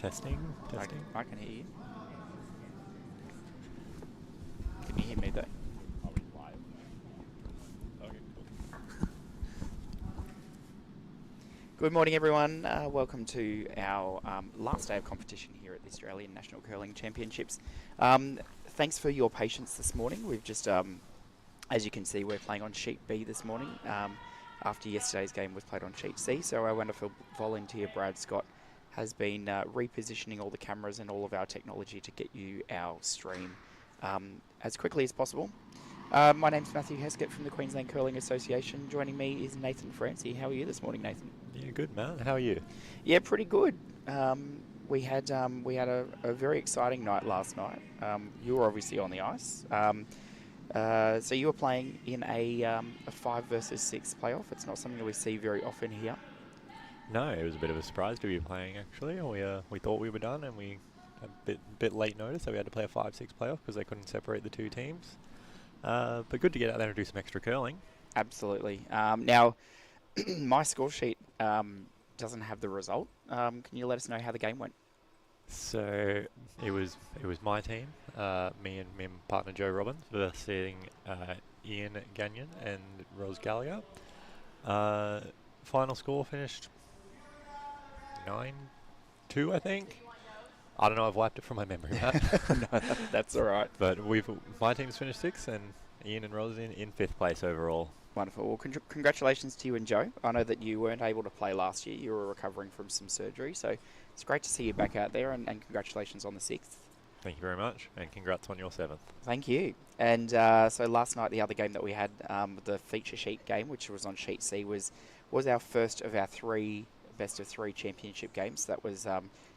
Testing. I can hear you. Can you hear me though? Are we live? Okay, cool. Good morning, everyone. Welcome to our last day of competition here at the Australian National Curling Championships. Thanks for your patience this morning. We've just, as you can see, we're playing on sheet B this morning. After yesterday's game was played on sheet C, so our wonderful volunteer Brad Scott has been repositioning all the cameras and all of our technology to get you our stream as quickly as possible. My name's Matthew Heskett from the Queensland Curling Association. Joining me is Nathan Francie. How are you this morning, Nathan? Yeah, good, man. How are you? Yeah, pretty good. We had a very exciting night last night. You were obviously on the ice. So you were playing in a 5 versus 6 playoff. It's not something that we see very often here. No, it was a bit of a surprise to be playing, actually. We thought we were done, and we had a bit late notice, so we had to play a 5-6 playoff because they couldn't separate the two teams. But good to get out there and do some extra curling. Absolutely. Now, my score sheet doesn't have the result. Can you let us know how the game went? So it was my team, me and my partner Joe Robbins versus Ian Gagnon and Rose Gallagher. Final score finished 9-2, I think. I don't know. I've wiped it from my memory, Matt. No, that's all right. But my team's finished 6th, and Ian and Rose in 5th place overall. Wonderful. Well, congratulations to you and Joe. I know that you weren't able to play last year. You were recovering from some surgery, so it's great to see you back out there, and congratulations on the 6th. Thank you very much, and congrats on your 7th. Thank you. And so last night, the other game that we had, the feature sheet game, which was on sheet C, was our first of our 3 best-of-3 championship games. That was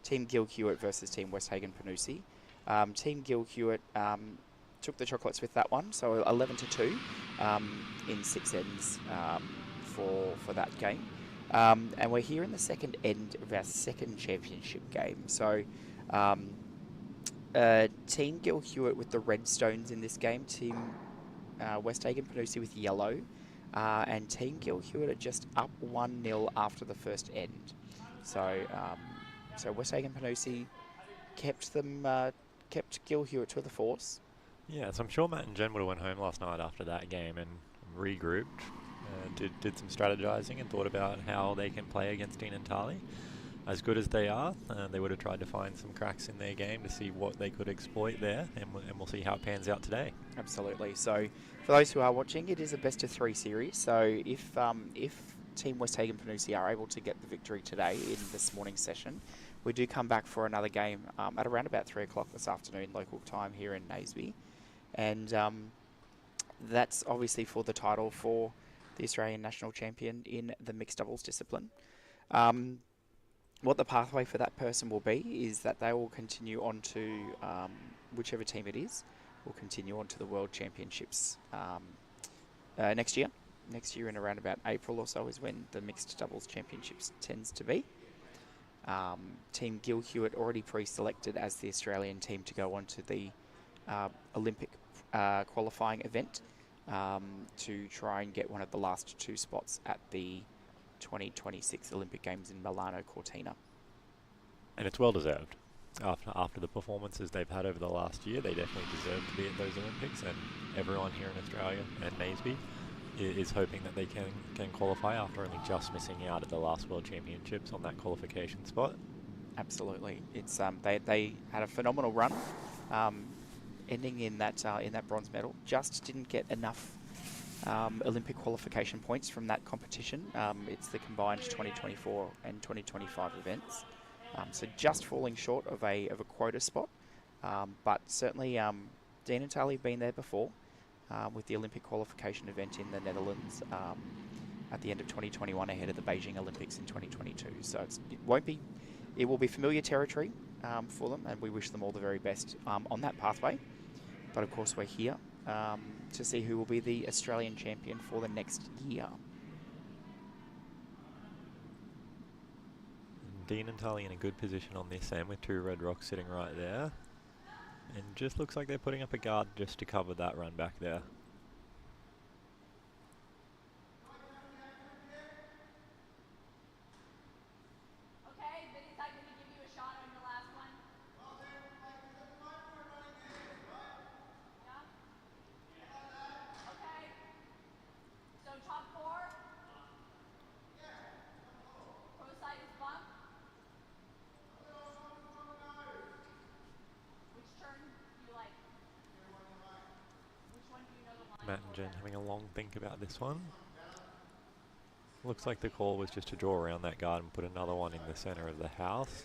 Team Gill Hewitt versus Team Westhagen Panoussi. Team Gill Hewitt took the chocolates with that one, so 11-2 in 6 ends for that game. And we're here in the second end of our second championship game. So Team Gill Hewitt with the red stones in this game, Team Westhagen Panoussi with yellow, and Team Gill Hewitt are just up 1-0 after the first end. So Westhagen Panoussi kept Gill Hewitt to the force. Yeah, so I'm sure Matt and Jen would have went home last night after that game and regrouped, did some strategizing and thought about how they can play against Dean and Tali. As good as they are, they would have tried to find some cracks in their game to see what they could exploit there, and we'll see how it pans out today. Absolutely. So for those who are watching, it is a best-of-3 series. So if Team Westhagen Panoussi are able to get the victory today in this morning's session, we do come back for another game at around about 3 o'clock this afternoon local time here in Naseby. And that's obviously for the title for the Australian National Champion in the mixed doubles discipline. What the pathway for that person will be is that they will continue on to, whichever team it is, will continue on to the World Championships next year. Next year in around about April or so is when the mixed doubles championships tends to be. Team Gill Hewitt already pre-selected as the Australian team to go on to the Olympic qualifying event to try and get one of the last 2 spots at the 2026 Olympic Games in Milano Cortina. And it's well deserved. After the performances they've had over the last year, they definitely deserve to be at those Olympics, and everyone here in Australia and Naseby is hoping that they can qualify after only just missing out at the last World Championships on that qualification spot. Absolutely. It's they had a phenomenal run, ending in that bronze medal. Just didn't get enough Olympic qualification points from that competition. It's the combined 2024 and 2025 events. So just falling short of a quota spot. But certainly Dean and Tali have been there before with the Olympic qualification event in the Netherlands at the end of 2021 ahead of the Beijing Olympics in 2022. So it will be familiar territory for them, and we wish them all the very best on that pathway. But of course we're here to see who will be the Australian champion for the next year. Dean and Tali in a good position on this end with 2 red rocks sitting right there. And just looks like they're putting up a guard just to cover that run back there. Okay, Vinny's like, going to give you a shot on your last Matt and Jen having a long think about this one. Looks like the call was just to draw around that guard and put another one in the centre of the house.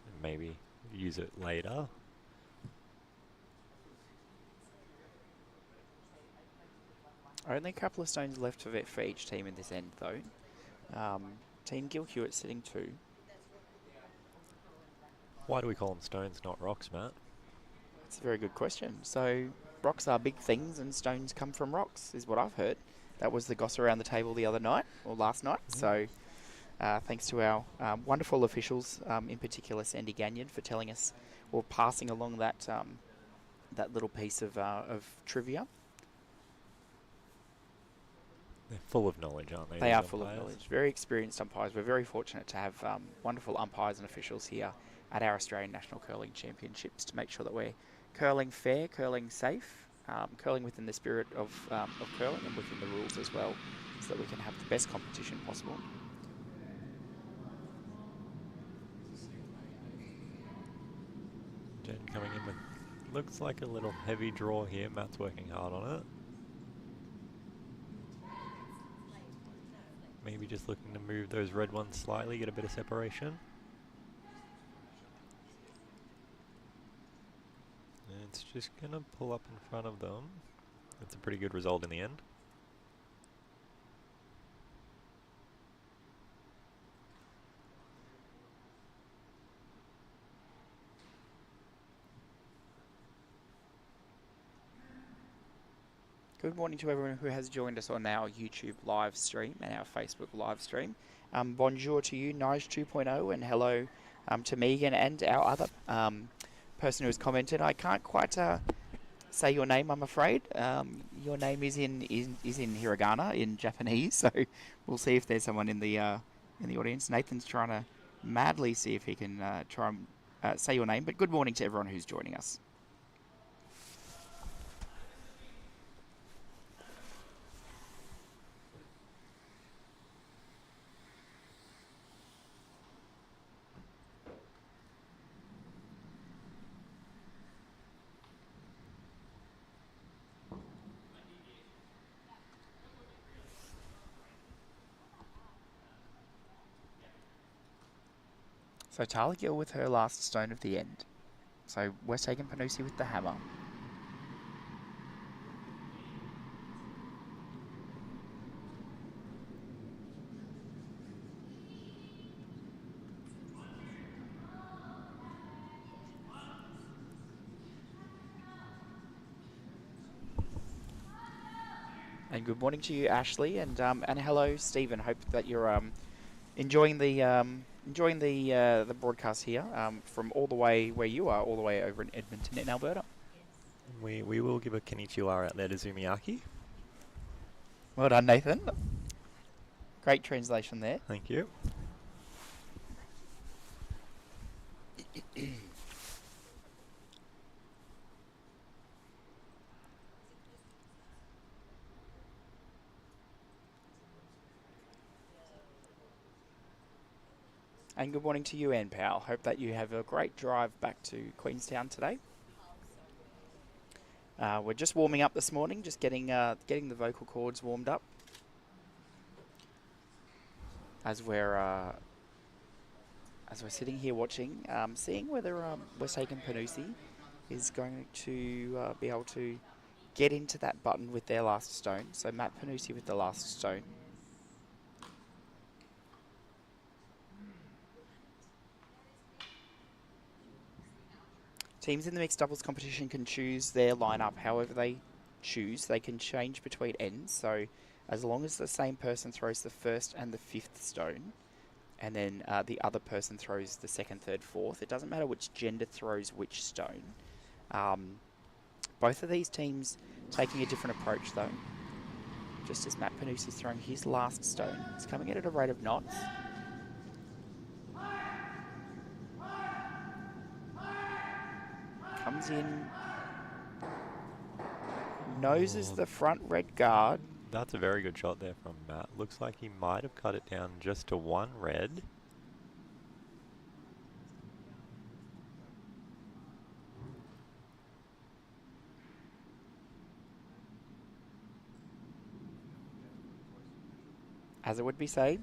And maybe use it later. Only a couple of stones left for each team in this end, though. Team Gill Hewitt sitting 2. Why do we call them stones, not rocks, Matt? That's a very good question. So, rocks are big things and stones come from rocks, is what I've heard. That was the goss around the table the other night, or last night. So, thanks to our wonderful officials, in particular Sandy Gagnon, for telling us, or passing along that that little piece of trivia. They're full of knowledge, aren't they? They are full of knowledge. Very experienced umpires. We're very fortunate to have wonderful umpires and officials here at our Australian National Curling Championships to make sure that we're curling fair, curling safe, curling within the spirit of curling and within the rules as well, so that we can have the best competition possible. Jen coming in with, looks like a little heavy draw here. Matt's working hard on it. Maybe just looking to move those red ones slightly, get a bit of separation. And it's just going to pull up in front of them. That's a pretty good result in the end. Good morning to everyone who has joined us on our YouTube live stream and our Facebook live stream. Bonjour to you, Nige 2.0, and hello to Megan and our other person who has commented. I can't quite say your name, I'm afraid. Your name is in hiragana, in Japanese, so we'll see if there's someone in the audience. Nathan's trying to madly see if he can try and say your name, but good morning to everyone who's joining us. So Tala Gill with her last stone of the end. So Westhagen Panoussi with the hammer. And good morning to you, Ashley, and hello, Stephen. Hope that you're enjoying the broadcast here from all the way where you are, all the way over in Edmonton in Alberta. We will give a konnichiwa out there to Zumiyaki. Well done, Nathan. Great translation there. Thank you. And good morning to you, Ann Powell. Hope that you have a great drive back to Queenstown today. We're just warming up this morning, just getting the vocal cords warmed up as we're sitting here watching, seeing whether Westhagen Panoussi is going to be able to get into that button with their last stone. So Matt Panoussi with the last stone. Teams in the mixed doubles competition can choose their lineup however they choose. They can change between ends, so as long as the same person throws the first and the fifth stone, and then the other person throws the second, third, fourth. It doesn't matter which gender throws which stone. Both of these teams taking a different approach, though. Just as Matt Panoussi is throwing his last stone. It's coming in at a rate of knots. Comes in, noses the front red guard. That's a very good shot there from Matt. Looks like he might have cut it down just to one red. as it would be said,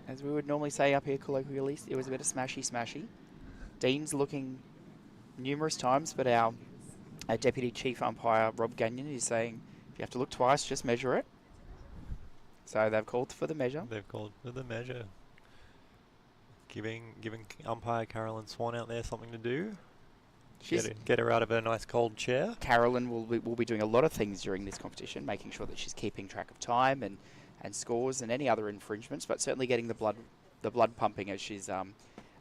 as we would normally say up here colloquially, it was a bit of smashy. Dean's looking numerous times, but our Deputy Chief Umpire, Rob Gagnon, is saying, if you have to look twice, just measure it. So they've called for the measure. They've called for the measure. Giving umpire Carolyn Swan out there something to do. Get her out of her nice cold chair. Carolyn will be doing a lot of things during this competition, making sure that she's keeping track of time and scores and any other infringements, but certainly getting the blood pumping as she's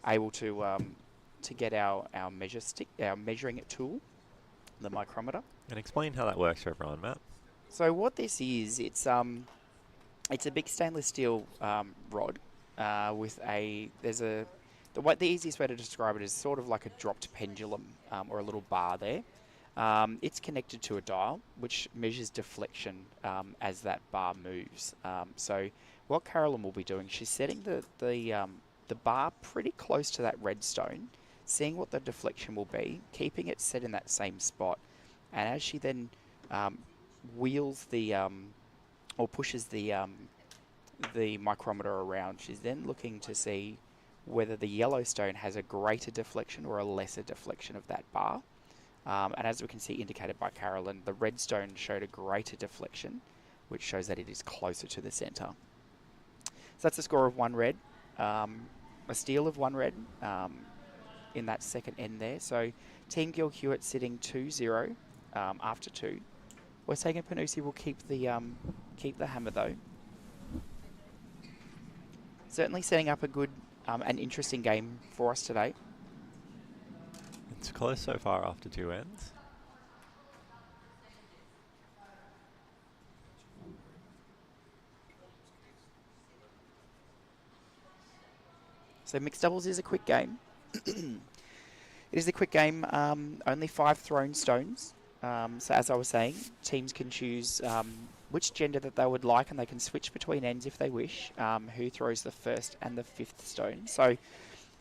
able to get our measuring tool, the micrometer. And explain how that works for everyone, Matt. So what this is, it's a big stainless steel rod with the easiest way to describe it is sort of like a dropped pendulum or a little bar there. It's connected to a dial which measures deflection as that bar moves. So what Carolyn will be doing, she's setting the bar pretty close to that red stone, seeing what the deflection will be, keeping it set in that same spot, and as she then wheels or pushes the micrometer around, she's then looking to see whether the yellow stone has a greater deflection or a lesser deflection of that bar. And as we can see indicated by Carolyn, the red stone showed a greater deflection, which shows that it is closer to the centre. So that's a score of 1 red, a steal of 1 red in that second end there. So Team Gill Hewitt sitting 2-0 after 2. Westhagen Panoussi will keep the hammer though. Certainly setting up a good and interesting game for us today. It's close so far after 2 ends. So mixed doubles is a quick game. It is a quick game, only 5 thrown stones. So as I was saying, teams can choose which gender that they would like, and they can switch between ends if they wish, who throws the first and the 5th stone. So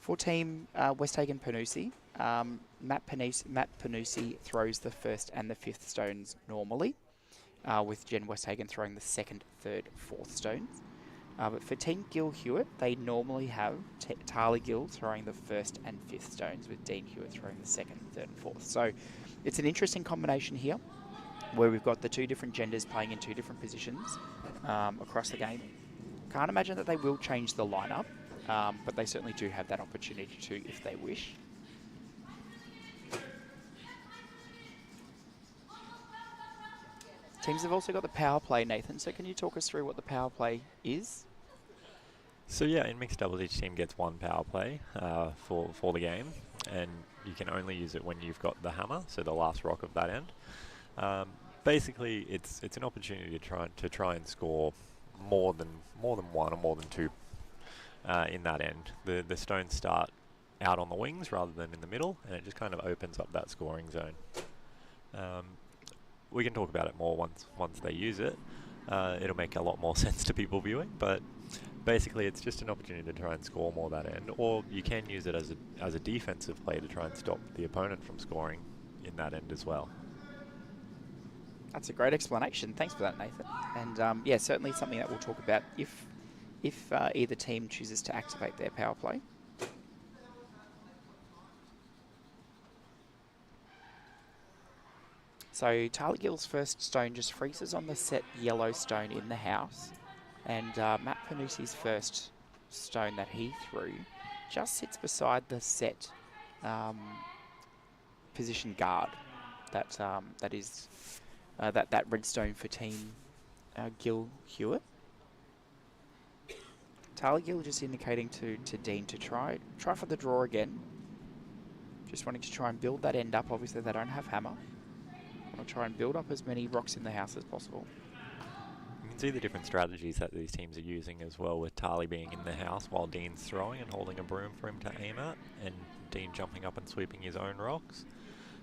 for Team Westhagen Panoussi, Matt Panoussi throws the 1st and the 5th stones normally, with Jen Westhagen throwing the 2nd, 3rd, 4th stones. But for Team Gill Hewitt, they normally have Tali Gill throwing the 1st and 5th stones, with Dean Hewitt throwing the 2nd, 3rd and 4th. So it's an interesting combination here, where we've got the 2 different genders playing in 2 different positions across the game. Can't imagine that they will change the lineup, but they certainly do have that opportunity to if they wish. Teams have also got the power play, Nathan, so can you talk us through what the power play is? So yeah, in mixed doubles each team gets 1 power play for the game, and you can only use it when you've got the hammer, so the last rock of that end. Basically, it's an opportunity to try and score more than 1 or more than 2 in that end. The stones start out on the wings rather than in the middle, and it just kind of opens up that scoring zone. We can talk about it more once they use it. It'll make a lot more sense to people viewing, but basically it's just an opportunity to try and score more that end, or you can use it as a defensive play to try and stop the opponent from scoring in that end as well. That's a great explanation. Thanks for that, Nathan. And yeah, certainly something that we'll talk about if either team chooses to activate their power play. So Tali Gill's first stone just freezes on the set yellow stone in the house, and Matt Panoussi's first stone that he threw just sits beside the set position guard. That is that red stone for Team Gill Hewitt. Tali Gill just indicating to Dean to try for the draw again. Just wanting to try and build that end up. Obviously they don't have hammer. I'll try and build up as many rocks in the house as possible. You can see the different strategies that these teams are using as well, with Tali being in the house while Dean's throwing and holding a broom for him to aim at, and Dean jumping up and sweeping his own rocks.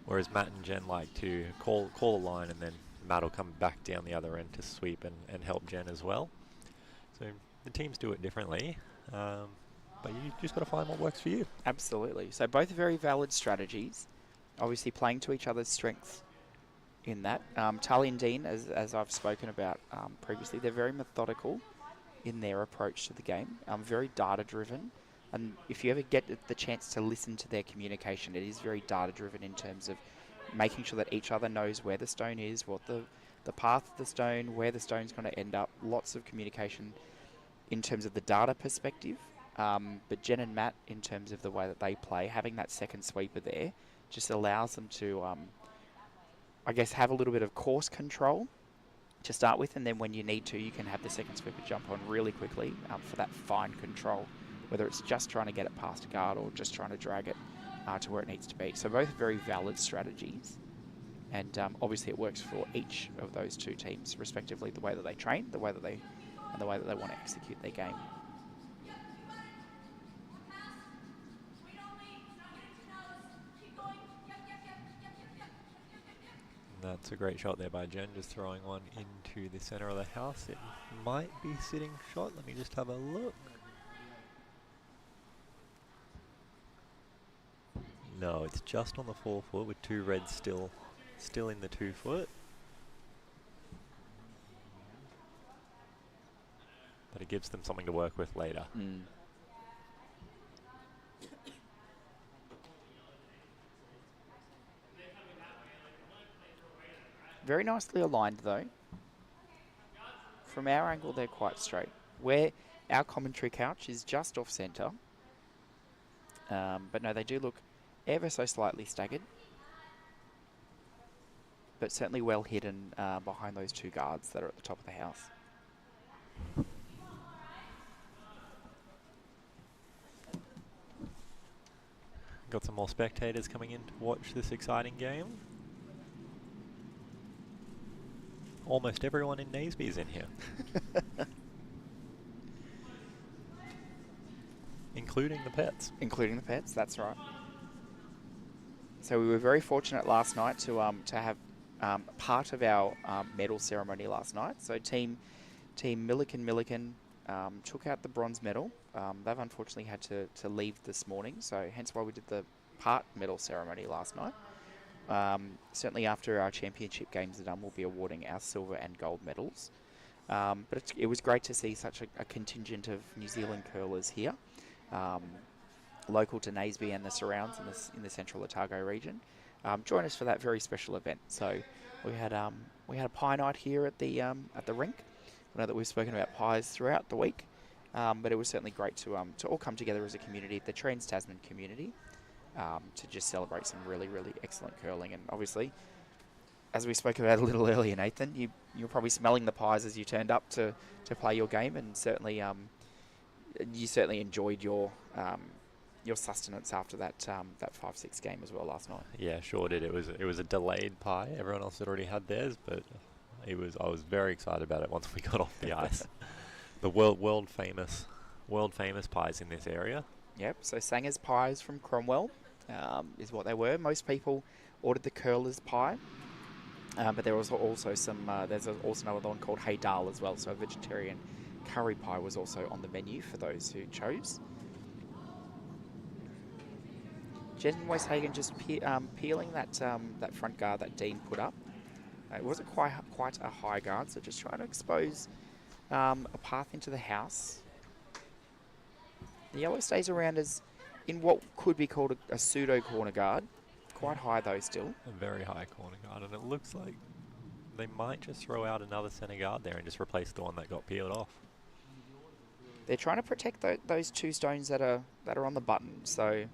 Whereas Matt and Jen like to call a line, and then Matt will come back down the other end to sweep and help Jen as well. So the teams do it differently, but you just got to find what works for you. Absolutely. So both are very valid strategies, obviously playing to each other's strengths in that. Tali and Dean, as I've spoken about previously, they're very methodical in their approach to the game. Very data-driven. And if you ever get the chance to listen to their communication, it is very data-driven in terms of making sure that each other knows where the stone is, what the path of the stone, where the stone's going to end up. Lots of communication in terms of the data perspective. But Jen and Matt, in terms of the way that they play, having that second sweeper there just allows them to, I guess, have a little bit of course control to start with, and then when you need to, you can have the second sweeper jump on really quickly for that fine control, whether it's just trying to get it past a guard or just trying to drag it to where it needs to be. So both very valid strategies, and obviously it works for each of those two teams, respectively, the way that they train, the way that they want to execute their game. That's a great shot there by Jen, just throwing one into the center of the house. It might be sitting shot. Let me just have a look. No, it's just on the 4 foot with 2 reds still in the 2 foot. But it gives them something to work with later. Very nicely aligned, though. From our angle, they're quite straight. Where our commentary couch is just off centre. But no, they do look ever so slightly staggered. But certainly well hidden behind those 2 guards that are at the top of the house. Got some more spectators coming in to watch this exciting game. Almost everyone in Naseby is in here. Including the pets. Including the pets, that's right. So we were very fortunate last night to have part of our medal ceremony last night. So Team Milliken took out the bronze medal. They've unfortunately had to leave this morning, so hence why we did the part medal ceremony last night. Certainly after our championship games are done, we'll be awarding our silver and gold medals. But it was great to see such a contingent of New Zealand curlers here, local to Naseby and the surrounds in the central Otago region. Join us for that very special event. So we had a pie night here at the rink. I know that we've spoken about pies throughout the week, but it was certainly great to all come together as a community, the Trans-Tasman community, to just celebrate some really, really excellent curling. And obviously, as we spoke about a little earlier, Nathan, you're probably smelling the pies as you turned up to play your game, and certainly you certainly enjoyed your sustenance after that 5-6 game as well last night. Yeah, sure did. It was a delayed pie. Everyone else had already had theirs, but I was very excited about it once we got off the ice. The world famous pies in this area. Yep. So Sanger's pies from Cromwell is what they were. Most people ordered the curler's pie, but there was also some. There's also another one called Hey Dal as well. So a vegetarian curry pie was also on the menu for those who chose. Jen Westhagen just peeling that front guard that Dean put up. It wasn't quite a high guard, so just trying to expose a path into the house. The yellow stays around as in what could be called a pseudo corner guard. Quite high though still. A very high corner guard, and it looks like they might just throw out another centre guard there and just replace the one that got peeled off. They're trying to protect those 2 stones that are on the button, so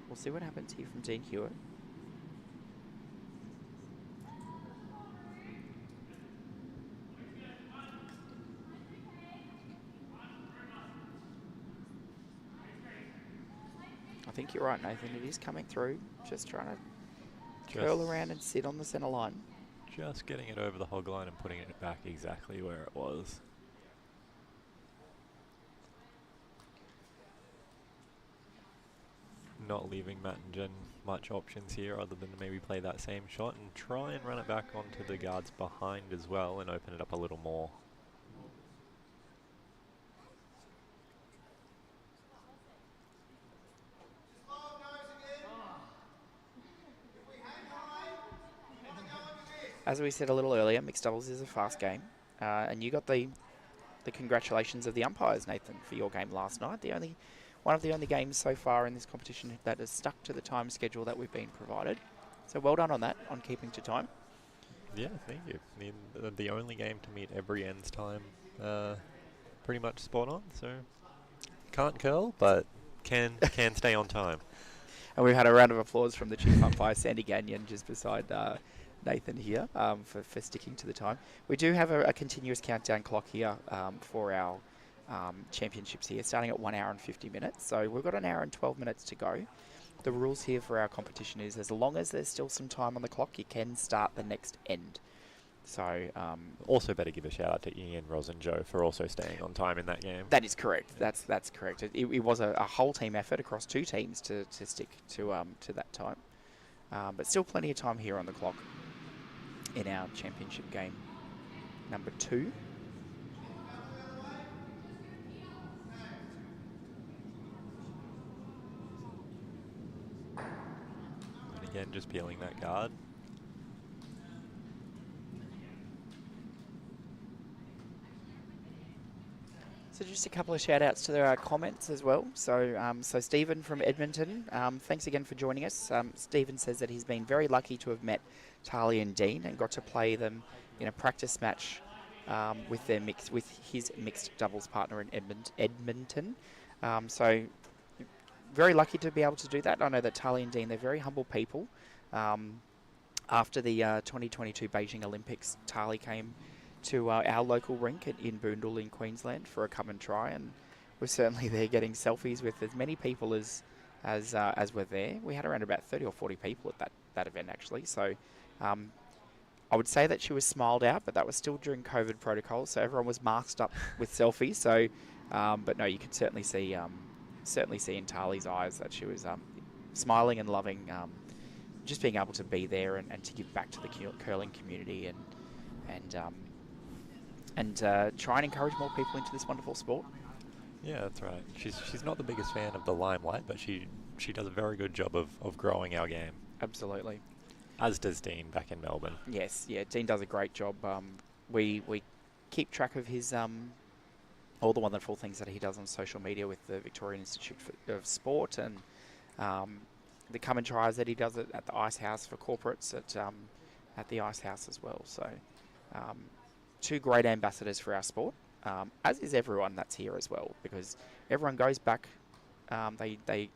we'll see what happens here from Dean Hewitt. I think you're right, Nathan. It is coming through. Just trying to curl around and sit on the centre line. Just getting it over the hog line and putting it back exactly where it was. Not leaving Matt and Jen much options here other than to maybe play that same shot and try and run it back onto the guards behind as well and open it up a little more. as we said a little earlier, mixed doubles is a fast game. And you got the congratulations of the umpires, Nathan, for your game last night. One of the only games so far in this competition that has stuck to the time schedule that we've been provided. So well done on that, on keeping to time. Yeah, thank you. I mean, the only game to meet every ends time, pretty much spot on. So can't curl, but can stay on time. And we've had a round of applause from the chief umpire, Sandy Gagnon, just beside Nathan here, for sticking to the time. We do have a continuous countdown clock here for our championships here, starting at 1 hour and 50 minutes. So we've got an hour and 12 minutes to go. The rules here for our competition is as long as there's still some time on the clock, you can start the next end. So also better give a shout out to Ian, Ros and Joe for also staying on time in that game. That is correct. That's correct. It was a whole team effort across two teams to stick to that time. But still plenty of time here on the clock in our championship game number 2. And again, just peeling that guard. So just a couple of shout outs to our comments as well. So Stephen from Edmonton, thanks again for joining us. Stephen says that he's been very lucky to have met Tali and Dean and got to play them in a practice match with his mixed doubles partner in Edmonton. So very lucky to be able to do that. I know that Tali and Dean, they're very humble people. After the 2022 Beijing Olympics, Tali came to our local rink in Boondall in Queensland for a come and try, and we're certainly there getting selfies with as many people as were there. We had around about 30 or 40 people at that event actually. So I would say that she was smiled out, but that was still during COVID protocols, so everyone was masked up with selfies. So, but no, you could certainly see in Tali's eyes that she was smiling and loving just being able to be there and to give back to the curling community and try and encourage more people into this wonderful sport. Yeah, that's right. She's not the biggest fan of the limelight, but she does a very good job of growing our game. Absolutely. As does Dean back in Melbourne. Yes, yeah, Dean does a great job. We keep track of his all the wonderful things that he does on social media with the Victorian Institute of Sport and the come and tries that he does at the Ice House for corporates at the Ice House as well. So two great ambassadors for our sport, as is everyone that's here as well, because everyone goes back, they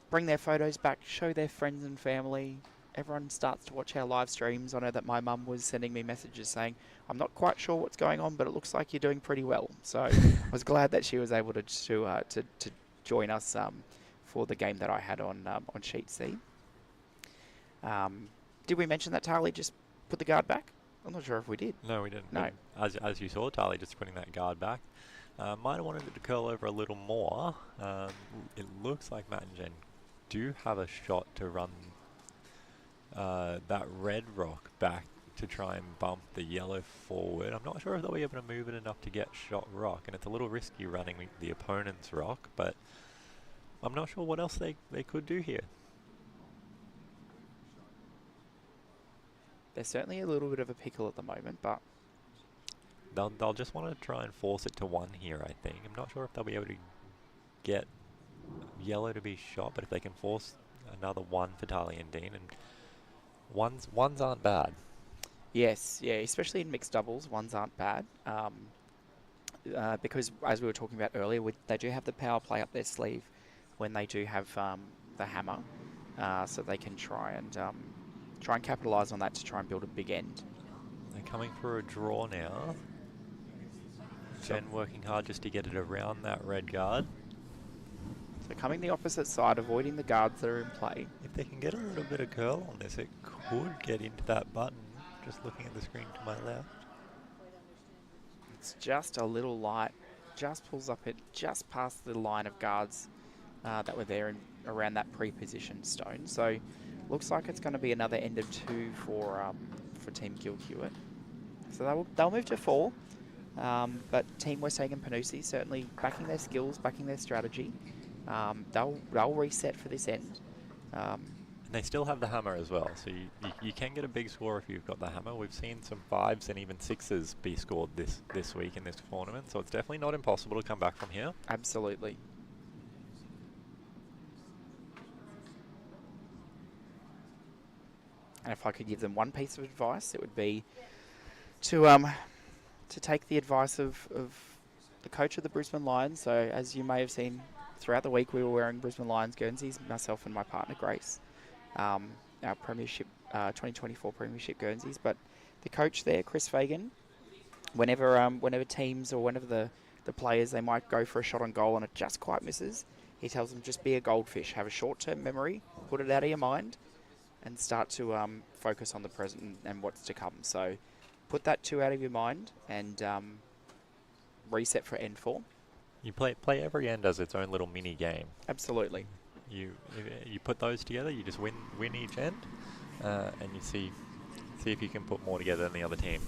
bring their photos back, show their friends and family. Everyone starts to watch our live streams. I know that my mum was sending me messages saying, I'm not quite sure what's going on, but it looks like you're doing pretty well. So I was glad that she was able to join us for the game that I had on Sheet C. Did we mention that Tali just put the guard back? I'm not sure if we did. No, we didn't. No. As you saw, Tali just putting that guard back. Might have wanted it to curl over a little more. It looks like Matt and Jen do have a shot to run that red rock back to try and bump the yellow forward. I'm not sure if they'll be able to move it enough to get shot rock, and it's a little risky running the opponent's rock, but I'm not sure what else they could do here. They're certainly a little bit of a pickle at the moment, but They'll just want to try and force it to 1 here, I think. I'm not sure if they'll be able to get yellow to be shot, but if they can force another 1 for Tali and Dean, and ones aren't bad. yes, yeah, especially in mixed doubles, ones aren't bad. Because as we were talking about earlier, they do have the power play up their sleeve when they do have the hammer, so they can try and capitalise on that to try and build a big end. They're coming for a draw now. Jen working hard just to get it around that red guard. So coming the opposite side, avoiding the guards that are in play. If they can get a little bit of curl on this, it could get into that button. Just looking at the screen to my left. It's just a little light, just pulls up it just past the line of guards that were there around that pre-positioned stone. So looks like it's going to be another end of 2 for Team Gill Hewitt. So they'll move to 4. But Team Westhagen Panoussi certainly backing their skills, backing their strategy. They'll reset for this end. They still have the hammer as well, so you can get a big score if you've got the hammer. We've seen some 5s and even 6s be scored this week in this tournament, so it's definitely not impossible to come back from here. Absolutely. And if I could give them one piece of advice, it would be to take the advice of the coach of the Brisbane Lions. So as you may have seen throughout the week, we were wearing Brisbane Lions Guernseys, myself and my partner Grace, our Premiership 2024 Premiership Guernseys. But the coach there, Chris Fagan, whenever teams or whenever the players, they might go for a shot on goal and it just quite misses, he tells them just be a goldfish, have a short-term memory, put it out of your mind, and start to focus on the present and what's to come. So put that 2 out of your mind and reset for N4. You play every end as its own little mini game. Absolutely. You put those together, you just win each end, and you see if you can put more together than the other team.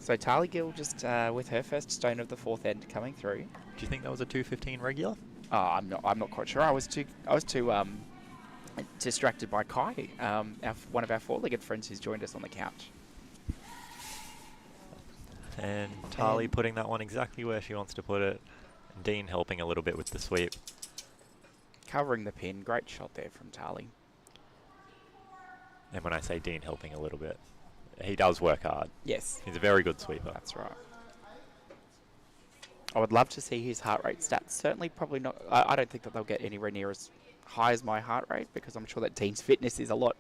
So Tali Gill just with her first stone of the 4th end coming through. Do you think that was a 2:15 regular? Oh, I'm not quite sure. I was too distracted by Kai, one of our 4-legged friends who's joined us on the couch. And Tali putting that one exactly where she wants to put it. And Dean helping a little bit with the sweep. Covering the pin. Great shot there from Tali. And when I say Dean helping a little bit, he does work hard. Yes. He's a very good sweeper. That's right. I would love to see his heart rate stats. Certainly probably not. I don't think that they'll get anywhere near as high as my heart rate, because I'm sure that Dean's fitness is a lot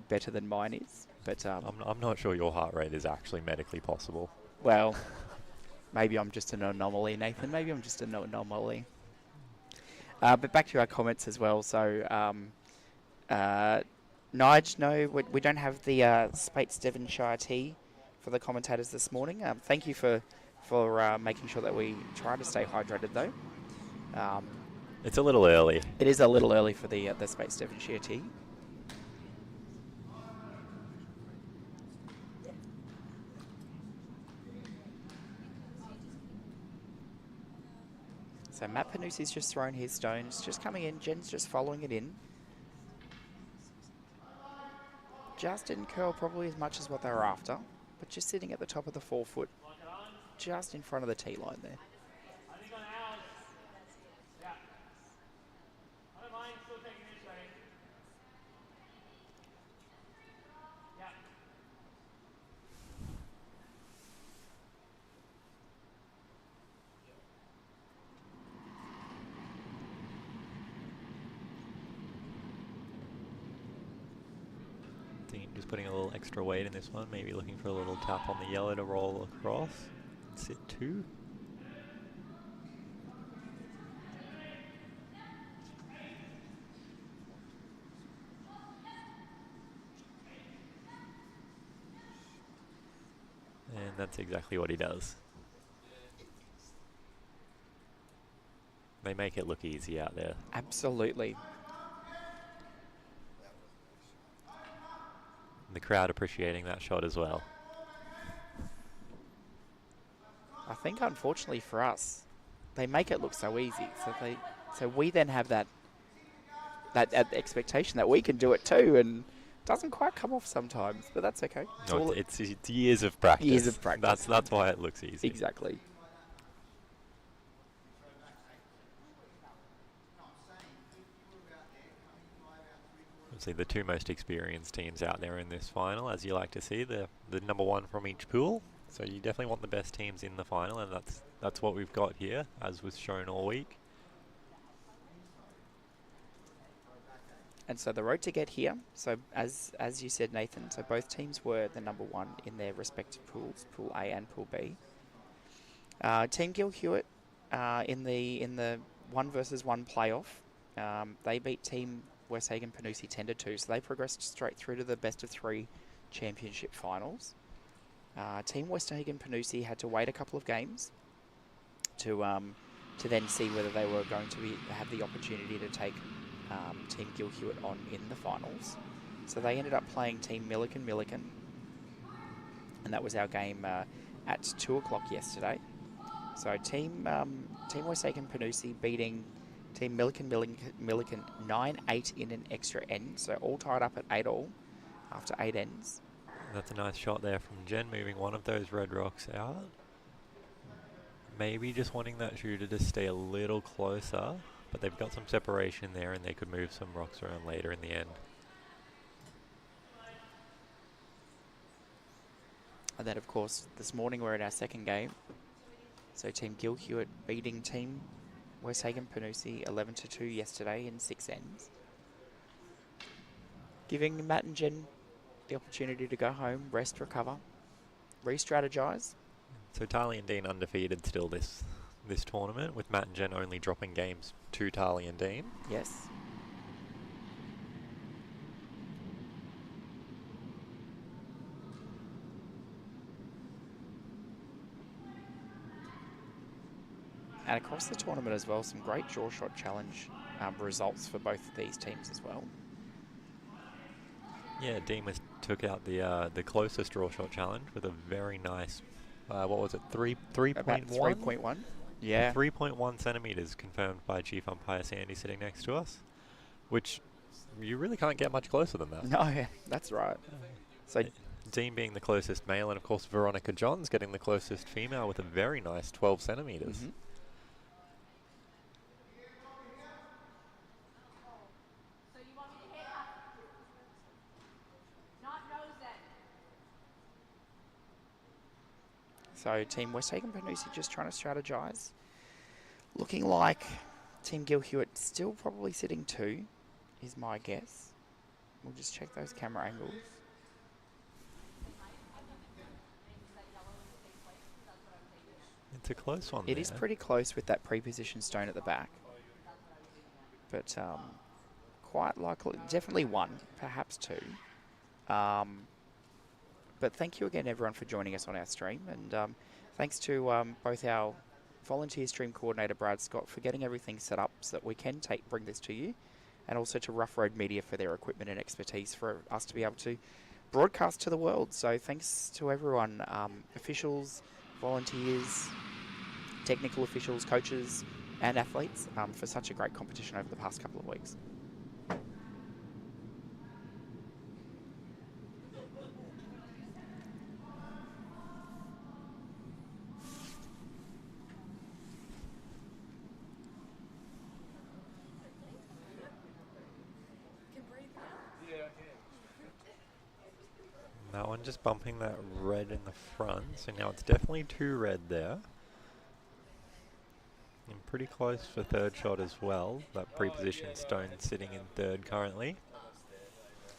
better than mine is. But I'm not sure your heart rate is actually medically possible. Well, maybe I'm just an anomaly, Nathan. Maybe I'm just an anomaly. But back to our comments as well. So, Nige, no, we don't have the Spates Devonshire tea for the commentators this morning. Thank you for making sure that we try to stay hydrated, though. It's a little early. It is a little early for the Spates Devonshire tea. So Matt Panoussi's just thrown his stones, just coming in. Jen's just following it in. Just didn't curl probably as much as what they were after, but just sitting at the top of the 4-foot, just in front of the tee line there. Just putting a little extra weight in this one, maybe looking for a little tap on the yellow to roll across. Sit 2. And that's exactly what he does. They make it look easy out there. Absolutely. The crowd appreciating that shot as well. I think, unfortunately for us, they make it look so easy. So we then have that expectation that we can do it too, and it doesn't quite come off sometimes. But that's okay. No, it's years of practice. Years of practice. That's why it looks easy. Exactly. Obviously the 2 most experienced teams out there in this final, as you like to see, the number 1 from each pool. So you definitely want the best teams in the final, and that's what we've got here, as was shown all week. And so the road to get here, so as you said, Nathan, so both teams were the number 1 in their respective pools, Pool A and Pool B. Team Gill Hewitt in the 1 versus 1 playoff, they beat Team Westhagen Panoussi 10-2, so they progressed straight through to the best of 3 championship finals. Team Westhagen Panoussi had to wait a couple of games to then see whether they were going to have the opportunity to take Team Gill Hewitt on in the finals. So they ended up playing Team Milliken, and that was our game at 2 o'clock yesterday. So Team Westhagen Panoussi beating Team Milliken 9-8 in an extra end. So all tied up at 8 all after 8 ends. That's a nice shot there from Jen, moving one of those red rocks out. Maybe just wanting that shooter to stay a little closer, but they've got some separation there and they could move some rocks around later in the end. And then, of course, this morning we're in our second game. So Team Gill Hewitt beating Team Westhagen Panoussi 11-2 yesterday in 6 ends. Giving Matt and Jen the opportunity to go home, rest, recover, re-strategise. So Tarly and Dean undefeated still this tournament, with Matt and Jen only dropping games to Tarly and Dean. Yes. And across the tournament as well, some great draw shot challenge results for both of these teams as well. Yeah, Dean took out the closest draw shot challenge with a very nice, what was it, 3.1? 3.1. Yeah. 3.1 centimetres confirmed by Chief Umpire Sandy sitting next to us, which you really can't get much closer than that. No, that's right. So Dean being the closest male, and of course Veronica Johns getting the closest female with a very nice 12 centimetres. Mm-hmm. So Team Westhagen Panoussi just trying to strategise. Looking like Team Gill Hewitt still probably sitting 2, is my guess. We'll just check those camera angles. It's a close one. It is pretty close with that pre-positioned stone at the back. But quite likely, definitely 1, perhaps 2. But thank you again, everyone, for joining us on our stream. And thanks to both our volunteer stream coordinator, Brad Scott, for getting everything set up so that we can bring this to you. And also to Rough Road Media for their equipment and expertise for us to be able to broadcast to the world. So thanks to everyone, officials, volunteers, technical officials, coaches, and athletes for such a great competition over the past couple of weeks. That one just bumping that red in the front, so now it's definitely 2 red there. And pretty close for third shot as well. That pre-positioned stone sitting in third currently.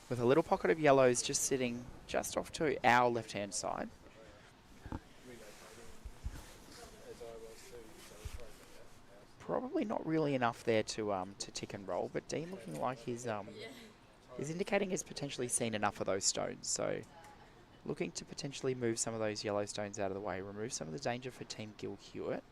With a little pocket of yellows just sitting just off to our left-hand side. Probably not really enough there to tick and roll, but Dean looking like he's indicating he's potentially seen enough of those stones. So looking to potentially move some of those yellow stones out of the way, remove some of the danger for Team Gill Hewitt.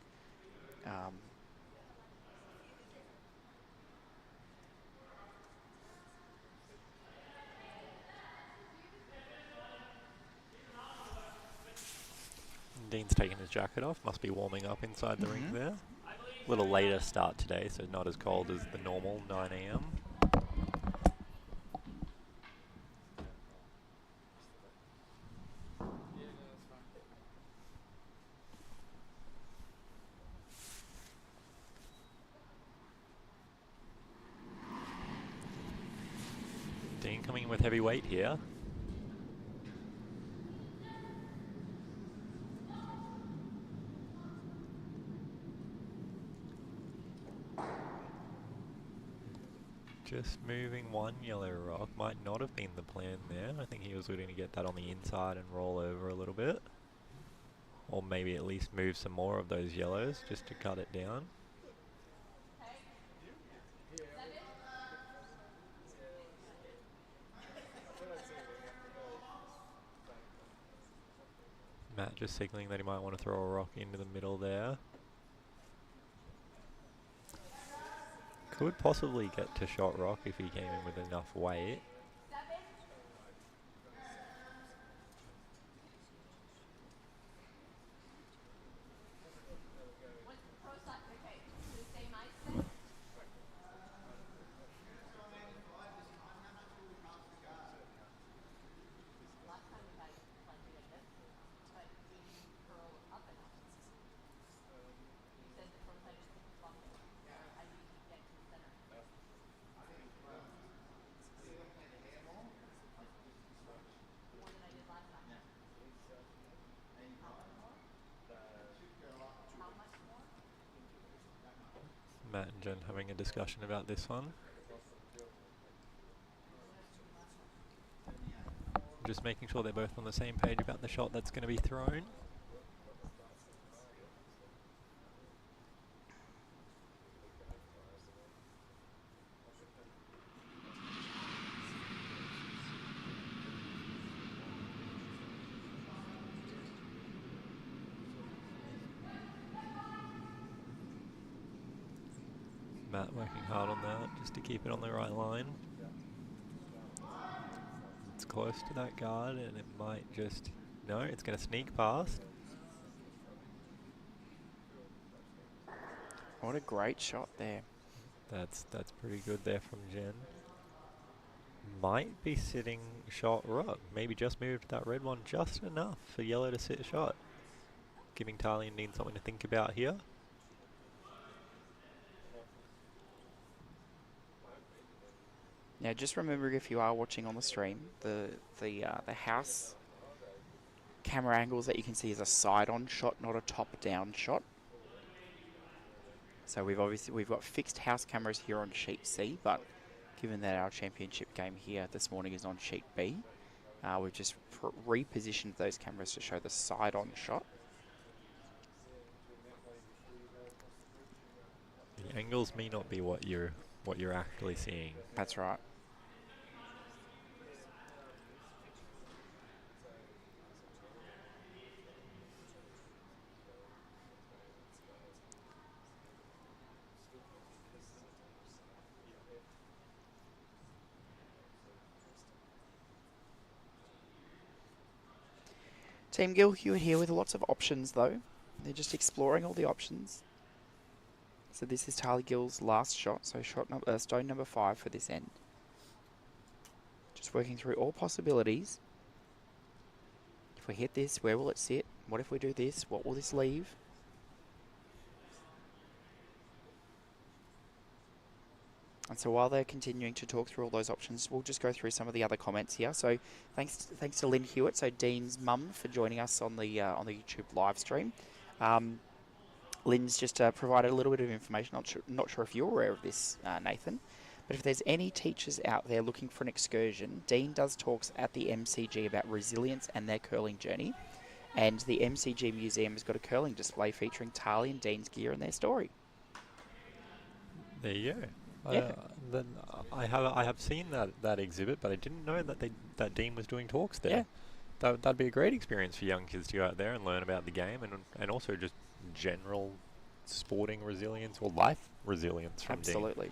Dean's taking his jacket off, must be warming up inside the ring there. A little later start today, so not as cold as the normal 9 AM. Dean coming in with heavy weight here. Just moving one yellow rock might not have been the plan there. I think he was looking to get that on the inside and roll over a little bit. Or maybe at least move some more of those yellows just to cut it down. Matt just signaling that he might want to throw a rock into the middle there. Could possibly get to shot rock if he came in with enough weight. Matt and Jen having a discussion about this one. Just making sure they're both on the same page about the shot that's going to be thrown. Matt working hard on that just to keep it on the right line. It's close to that guard and it might just... No, it's going to sneak past. What a great shot there. That's pretty good there from Jen. Might be sitting shot rock. Maybe just moved that red one just enough for yellow to sit shot. Giving Tali and Dean something to think about here. Now, just remember, if you are watching on the stream, the house camera angles that you can see is a side-on shot, not a top-down shot. So we've got fixed house cameras here on sheet C, but given that our championship game here this morning is on sheet B, we've just repositioned those cameras to show the side-on shot. The angles may not be what you're actually seeing. That's right. Team Gill, Hewitt here with lots of options though. They're just exploring all the options. So this is Tali Gill's last shot, so stone number 5 for this end. Just working through all possibilities. If we hit this, where will it sit? What if we do this? What will this leave? And so while they're continuing to talk through all those options, we'll just go through some of the other comments here. So thanks to Lynn Hewitt, so Dean's mum, for joining us on the YouTube live stream. Lynn's just provided a little bit of information. Not sure if you're aware of this, Nathan, but if there's any teachers out there looking for an excursion, Dean does talks at the MCG about resilience and their curling journey. And the MCG Museum has got a curling display featuring Tali and Dean's gear and their story. There you go. Yeah. Then I have seen that exhibit, but I didn't know that Dean was doing talks there. Yeah. That'd be a great experience for young kids to go out there and learn about the game and also just general sporting resilience or life resilience from Absolutely.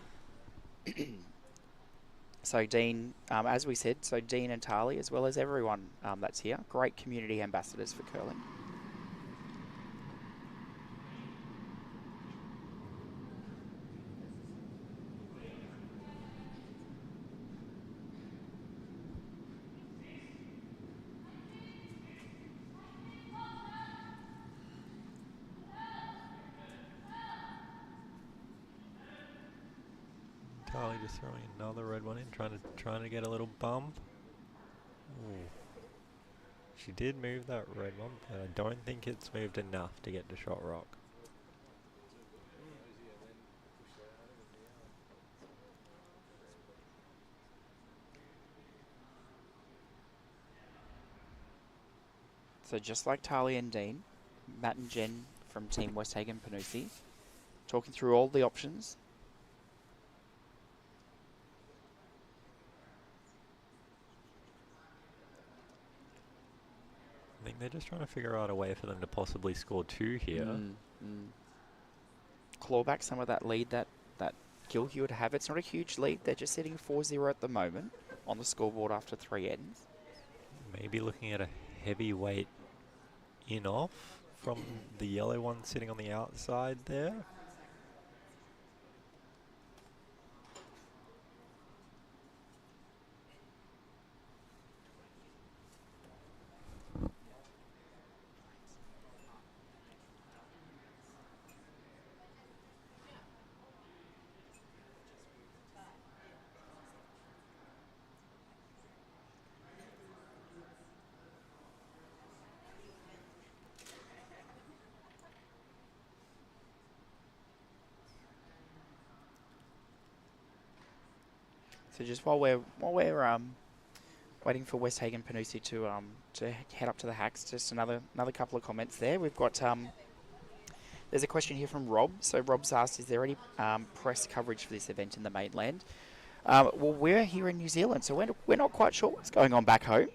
Dean. So Dean, as we said, so Dean and Tali, as well as everyone that's here, great community ambassadors for curling. Tali just throwing another red one in, trying to get a little bump. Ooh. She did move that red one, but I don't think it's moved enough to get to shot rock. So just like Tali and Dean, Matt and Jen from Team Westhagen Panoussi, talking through all the options. I think they're just trying to figure out a way for them to possibly score 2 here. Claw back some of that lead that Gill would have. It's not a huge lead. They're just sitting 4-0 at the moment on the scoreboard after 3 ends. Maybe looking at a heavyweight in-off from the yellow one sitting on the outside there. So just while we're waiting for Westhagen Panoussi to head up to the hacks, just another couple of comments there. We've got there's a question here from Rob. So Rob's asked, is there any press coverage for this event in the mainland? Well, we're here in New Zealand, so we're not quite sure what's going on back home.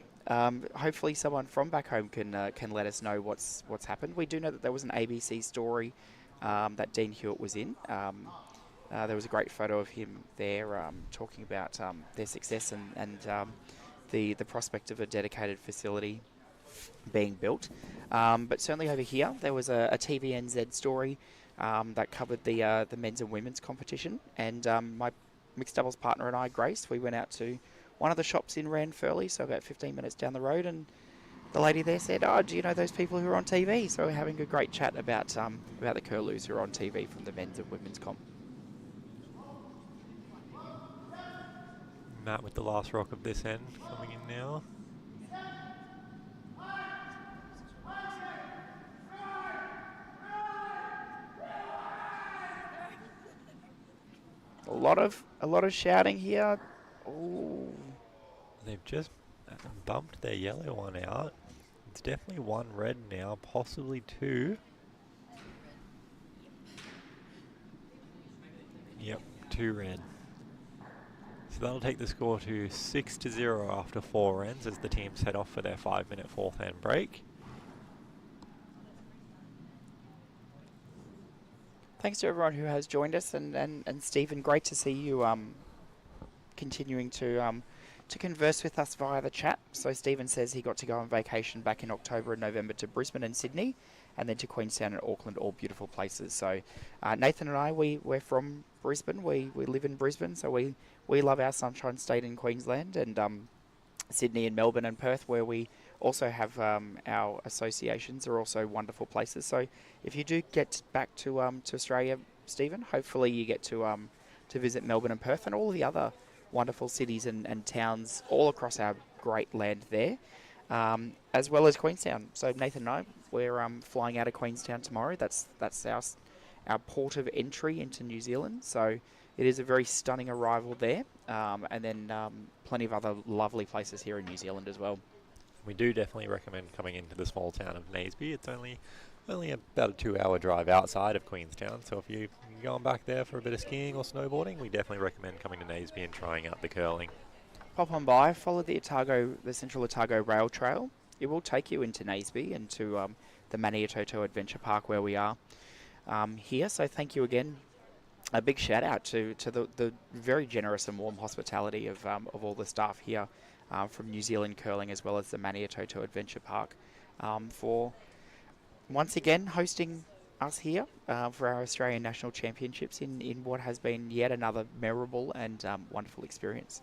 Hopefully someone from back home can let us know what's happened. We do know that there was an ABC story that Dean Hewitt was in. There was a great photo of him there talking about their success and the prospect of a dedicated facility being built. But certainly over here, there was a TVNZ story that covered the men's and women's competition. And my mixed doubles partner and I, Grace, we went out to one of the shops in Ranfurly, so about 15 minutes down the road, and the lady there said, "Oh, do you know those people who are on TV?" So we're having a great chat about the curlews who are on TV from the men's and women's comp. Matt with the last rock of this end coming in now. A lot of shouting here. Ooh. They've just bumped their yellow one out. It's definitely one red now, possibly two. Yep, two red. So that'll take the score to 6-0 after 4 ends as the teams head off for their 5-minute fourth end break. Thanks to everyone who has joined us, and Stephen, great to see you continuing to converse with us via the chat. So Stephen says he got to go on vacation back in October and November to Brisbane and Sydney, and then to Queenstown and Auckland, all beautiful places. So Nathan and I, we're from Brisbane. We live in Brisbane, so we love our Sunshine State in Queensland, and Sydney and Melbourne and Perth, where we also have our associations, are also wonderful places. So if you do get back to Australia, Stephen, hopefully you get to visit Melbourne and Perth and all the other wonderful cities and towns all across our great land there, as well as Queenstown. So Nathan and I, we're flying out of Queenstown tomorrow. That's our port of entry into New Zealand. So it is a very stunning arrival there, and then plenty of other lovely places here in New Zealand as well. We do definitely recommend coming into the small town of Naseby. It's only about a 2-hour drive outside of Queenstown, so if you're going back there for a bit of skiing or snowboarding, we definitely recommend coming to Naseby and trying out the curling. Pop on by, follow the Central Otago Rail Trail. It will take you into Naseby and to the Maniatoto Adventure Park where we are here. So thank you again. A big shout out to the very generous and warm hospitality of all the staff here from New Zealand Curling, as well as the Maniatoto Adventure Park, for once again hosting us here for our Australian National Championships in what has been yet another memorable and wonderful experience.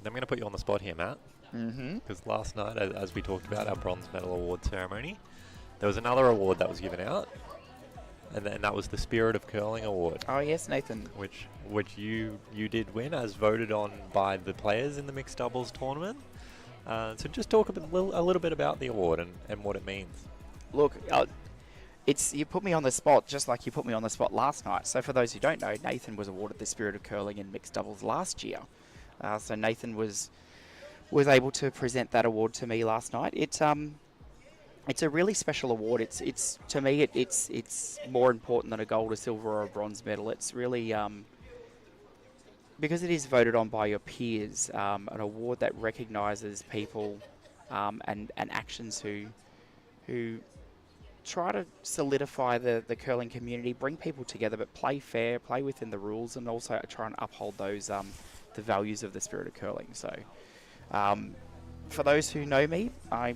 I'm going to put you on the spot here, Matt. Because last night, as we talked about our bronze medal award ceremony, there was another award that was given out, and that was the Spirit of Curling Award. Oh yes, Nathan. Which you did win, as voted on by the players in the mixed doubles tournament. So just talk a little bit about the award and what it means. Look, you put me on the spot just like you put me on the spot last night. So for those who don't know, Nathan was awarded the Spirit of Curling in mixed doubles last year. So Nathan was able to present that award to me last night. It's a really special award. It's to me it's more important than a gold, a silver, or a bronze medal. It's really because it is voted on by your peers, an award that recognises people and actions who try to solidify the curling community, bring people together, but play fair, play within the rules, and also try and uphold those the values of the Spirit of Curling. So for those who know me, I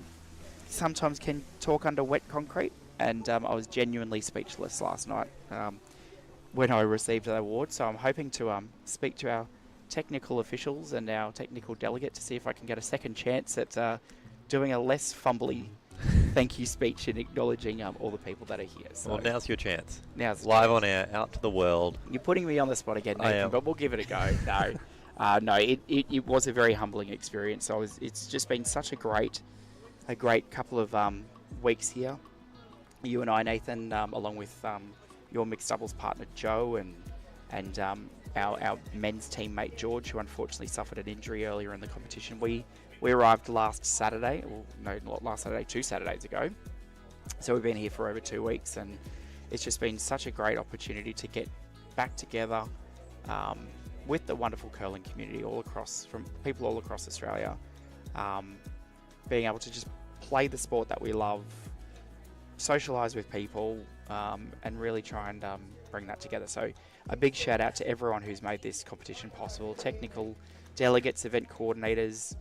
sometimes can talk under wet concrete, and I was genuinely speechless last night when I received the award. So I'm hoping to speak to our technical officials and our technical delegate to see if I can get a second chance at doing a less fumbly thank you speech and acknowledging all the people that are here. So well, now's your chance. Now's live on air, out to the world. You're putting me on the spot again, Nathan, but we'll give it a go. No, it was a very humbling experience. It's just been such a great couple of weeks here. You and I, Nathan, along with your mixed doubles partner Joe and our men's teammate George, who unfortunately suffered an injury earlier in the competition. We arrived last Saturday, or no, not last Saturday, 2 Saturdays ago. So we've been here for over 2 weeks, and it's just been such a great opportunity to get back together with the wonderful curling community from people all across Australia, being able to just play the sport that we love, socialise with people, and really try and bring that together. So a big shout out to everyone who's made this competition possible: technical delegates, event coordinators,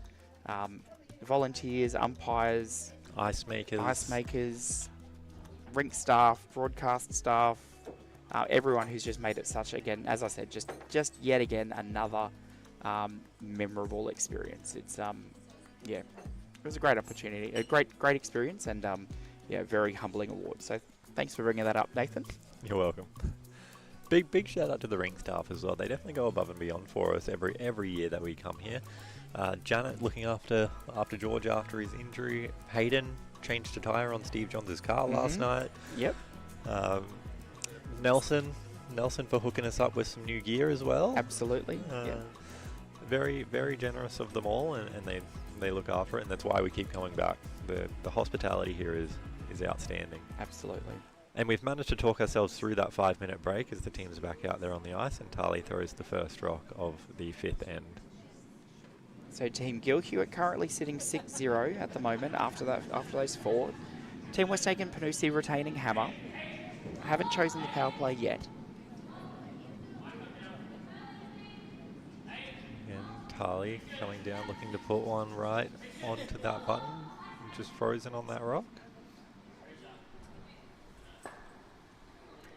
volunteers, umpires, ice makers, rink staff, broadcast staff, everyone who's just made it such, again, as I said, just yet again another memorable experience. It's it was a great opportunity, a great experience, and very humbling award. So thanks for bringing that up, Nathan. You're welcome. Big shout out to the ring staff as well. They definitely go above and beyond for us every year that we come here. Janet looking after George after his injury. Hayden changed a tyre on Steve Johns' car last night. Yep. Nelson for hooking us up with some new gear as well. Absolutely. Very, very generous of them all, and they look after it, and that's why we keep coming back. The hospitality here is outstanding. Absolutely. And we've managed to talk ourselves through that 5-minute break as the team's back out there on the ice, and Tali throws the first rock of the 5th end. So Team Gill, Hewitt currently sitting 6-0 at the moment after those 4. Team Westhagen, Panoussi retaining hammer. Haven't chosen the power play yet. Again, Tali coming down, looking to put one right onto that button. Just frozen on that rock.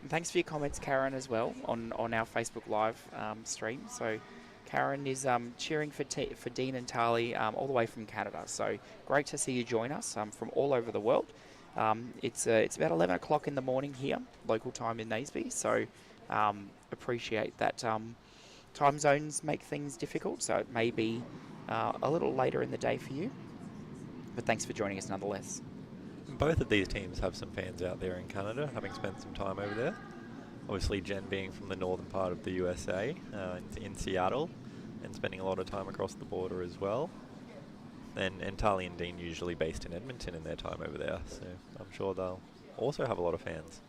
And thanks for your comments, Karen, as well, on our Facebook Live stream. So Karen is cheering for Dean and Tali all the way from Canada. So great to see you join us from all over the world. It's about 11 o'clock in the morning here, local time in Naseby. So appreciate that time zones make things difficult. So it may be a little later in the day for you. But thanks for joining us nonetheless. Both of these teams have some fans out there in Canada, having spent some time over there. Obviously, Jen being from the northern part of the USA, in Seattle, and spending a lot of time across the border as well. And Tali and Dean usually based in Edmonton in their time over there, so I'm sure they'll also have a lot of fans.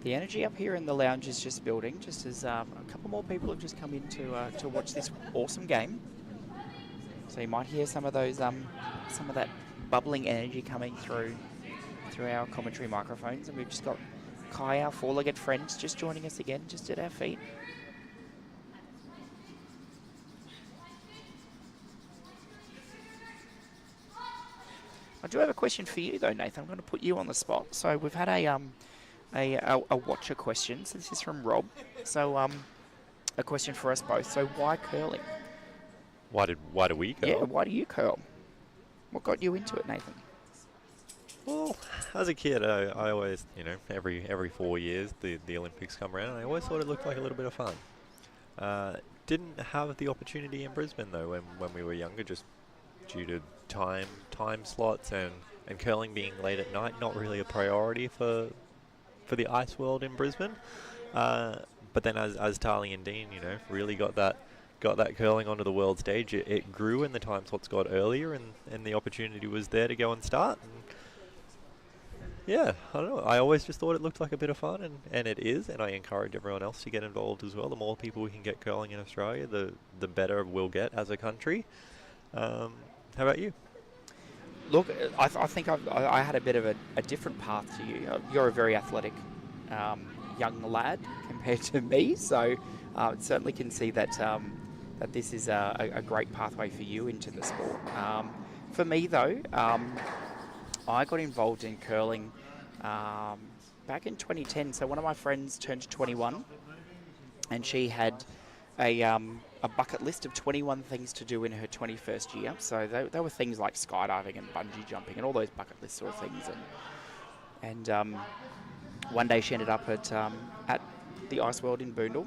The energy up here in the lounge is just building, just as a couple more people have just come in to watch this awesome game. So you might hear some of those, some of that bubbling energy coming through our commentary microphones, and we've just got Kai, our four-legged friend, just joining us again, just at our feet. I do have a question for you though, Nathan. I'm going to put you on the spot. So we've had a watcher question. So this is from Rob. So a question for us both. So why curling? Why do we curl? Yeah, why do you curl? What got you into it, Nathan? Well, as a kid, I always, every 4 years the Olympics come around, and I always thought it looked like a little bit of fun. Didn't have the opportunity in Brisbane though when we were younger, just due to time slots and curling being late at night, not really a priority for the ice world in Brisbane. But then as Tali and Dean, really got that curling onto the world stage, it grew and the time slots got earlier, and the opportunity was there to go and start. And yeah, I don't know. I always just thought it looked like a bit of fun, and it is, and I encourage everyone else to get involved as well. The more people we can get curling in Australia, the better we'll get as a country. How about you? Look, I think I had a bit of a different path to you. You're a very athletic young lad compared to me, so certainly can see that that this is a great pathway for you into the sport. For me, though, I got involved in curling back in 2010. So one of my friends turned 21, and she had a bucket list of 21 things to do in her 21st year. So they were things like skydiving and bungee jumping and all those bucket list sort of things. And one day she ended up at the Ice World in Boondall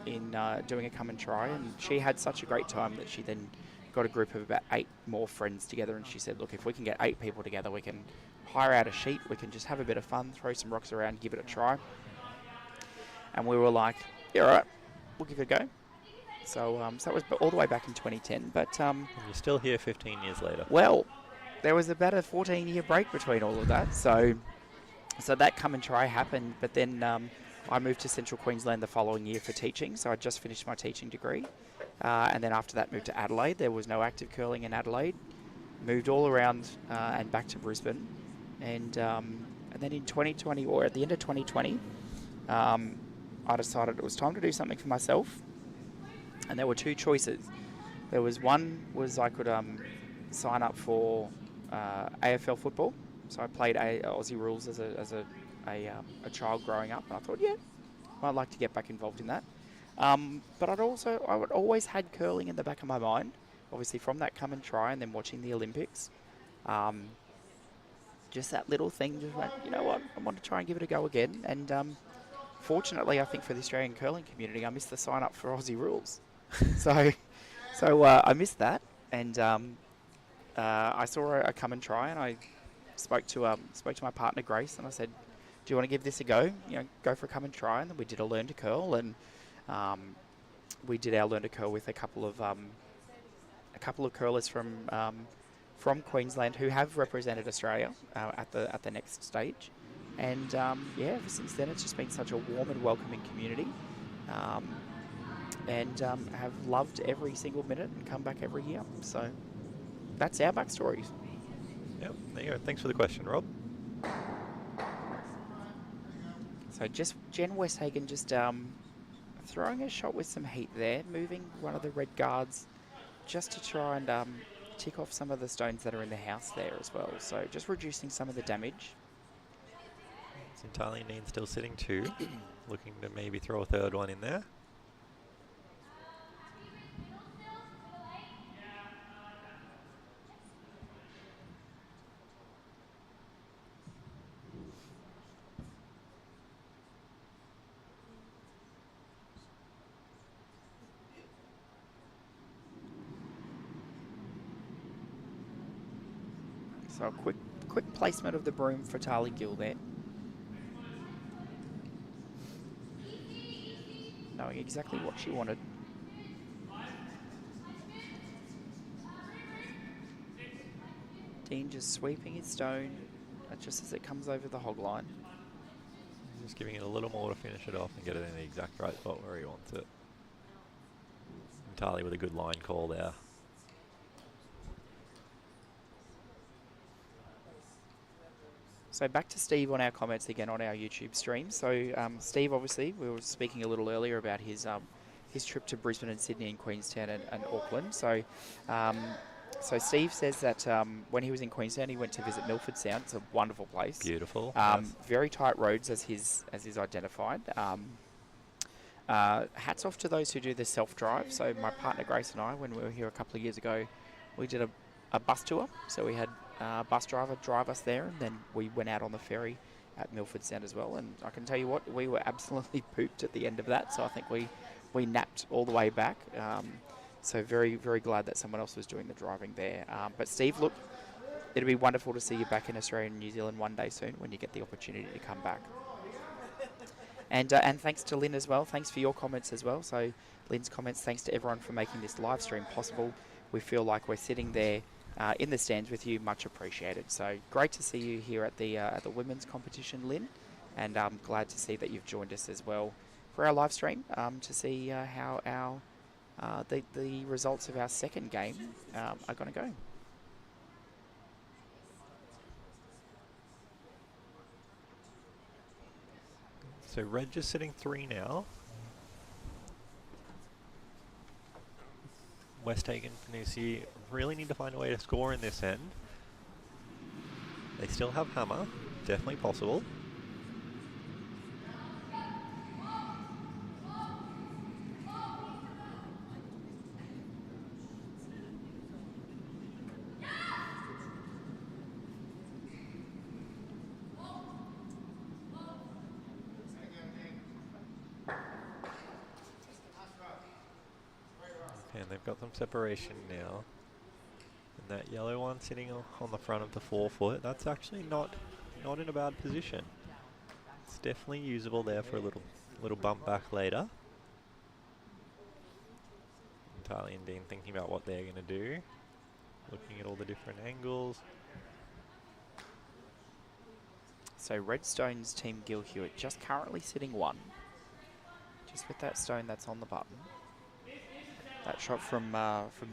in doing a come and try, and she had such a great time that she then got a group of about 8 more friends together, and she said, look, if we can get 8 people together, we can hire out a sheet, we can just have a bit of fun, throw some rocks around, give it a try. And we were like, yeah, all right, we'll give it a go. So, so that was all the way back in 2010. But And you're still here 15 years later. well, there was about a 14-year break between all of that. So that come and try happened. But then I moved to Central Queensland the following year for teaching. So I just finished my teaching degree. And then after that, moved to Adelaide. There was no active curling in Adelaide. Moved all around and back to Brisbane. And then in 2020, or at the end of 2020, I decided it was time to do something for myself. And there were 2 choices. There was one was I could sign up for AFL football. So I played Aussie rules as a child growing up, and I thought, yeah, I'd like to get back involved in that. But I would always had curling in the back of my mind, obviously from that come and try, and then watching the Olympics. Just that little thing just went, you know what, I want to try and give it a go again. And fortunately, I think for the Australian curling community, I missed the sign up for Aussie rules. so I missed that, and I saw a come and try, and I spoke to my partner Grace, and I said, do you want to give this a go? You know, go for a come and try. And then we did a learn to curl, and we did our learn to curl with a couple of curlers from Queensland who have represented Australia at the next stage. And yeah, ever since then it's just been such a warm and welcoming community, and have loved every single minute and come back every year. So that's our backstories. Yep, there you go. Thanks for the question, Rob. So just Jen Westhagen just throwing a shot with some heat there, moving one of the red guards just to try and tick off some of the stones that are in the house there as well. So just reducing some of the damage. Italian Dean still sitting 2, looking to maybe throw a third one in there. So a quick placement of the broom for Tali Gill there. Knowing exactly what she wanted. Dean just sweeping his stone just as it comes over the hog line. Just giving it a little more to finish it off and get it in the exact right spot where he wants it. Tali with a good line call there. So back to Steve on our comments again on our YouTube stream. So Steve, obviously, we were speaking a little earlier about his trip to Brisbane and Sydney and Queenstown and Auckland. So so Steve says that when he was in Queenstown, he went to visit Milford Sound. It's a wonderful place. Beautiful. Yes. Very tight roads as is identified. Hats off to those who do the self-drive. So my partner Grace and I, when we were here a couple of years ago, we did a bus tour. So we had a bus driver drive us there, and then we went out on the ferry at Milford Sound as well. And I can tell you what, we were absolutely pooped at the end of that. So I think we napped all the way back. So very, very glad that someone else was doing the driving there. But Steve, look, it'll be wonderful to see you back in Australia and New Zealand one day soon when you get the opportunity to come back. And thanks to Lynn as well. Thanks for your comments as well. So Lynn's comments, thanks to everyone for making this live stream possible. We feel like we're sitting there in the stands with you. Much appreciated. So great to see you here at the women's competition, Lynn. And I'm glad to see that you've joined us as well for our live stream to see how our the results of our second game are going to go. So red just sitting 3 now. Westhagen, Panoussi really need to find a way to score in this end. They still have hammer, definitely possible. got some separation now. And that yellow one sitting on the front of the 4-foot, that's actually not in a bad position. It's definitely usable there for a little bump back later. Tali and Dean thinking about what they're going to do, looking at all the different angles. So Redstone's team Gill Hewitt just currently sitting 1. Just with that stone that's on the button. That shot from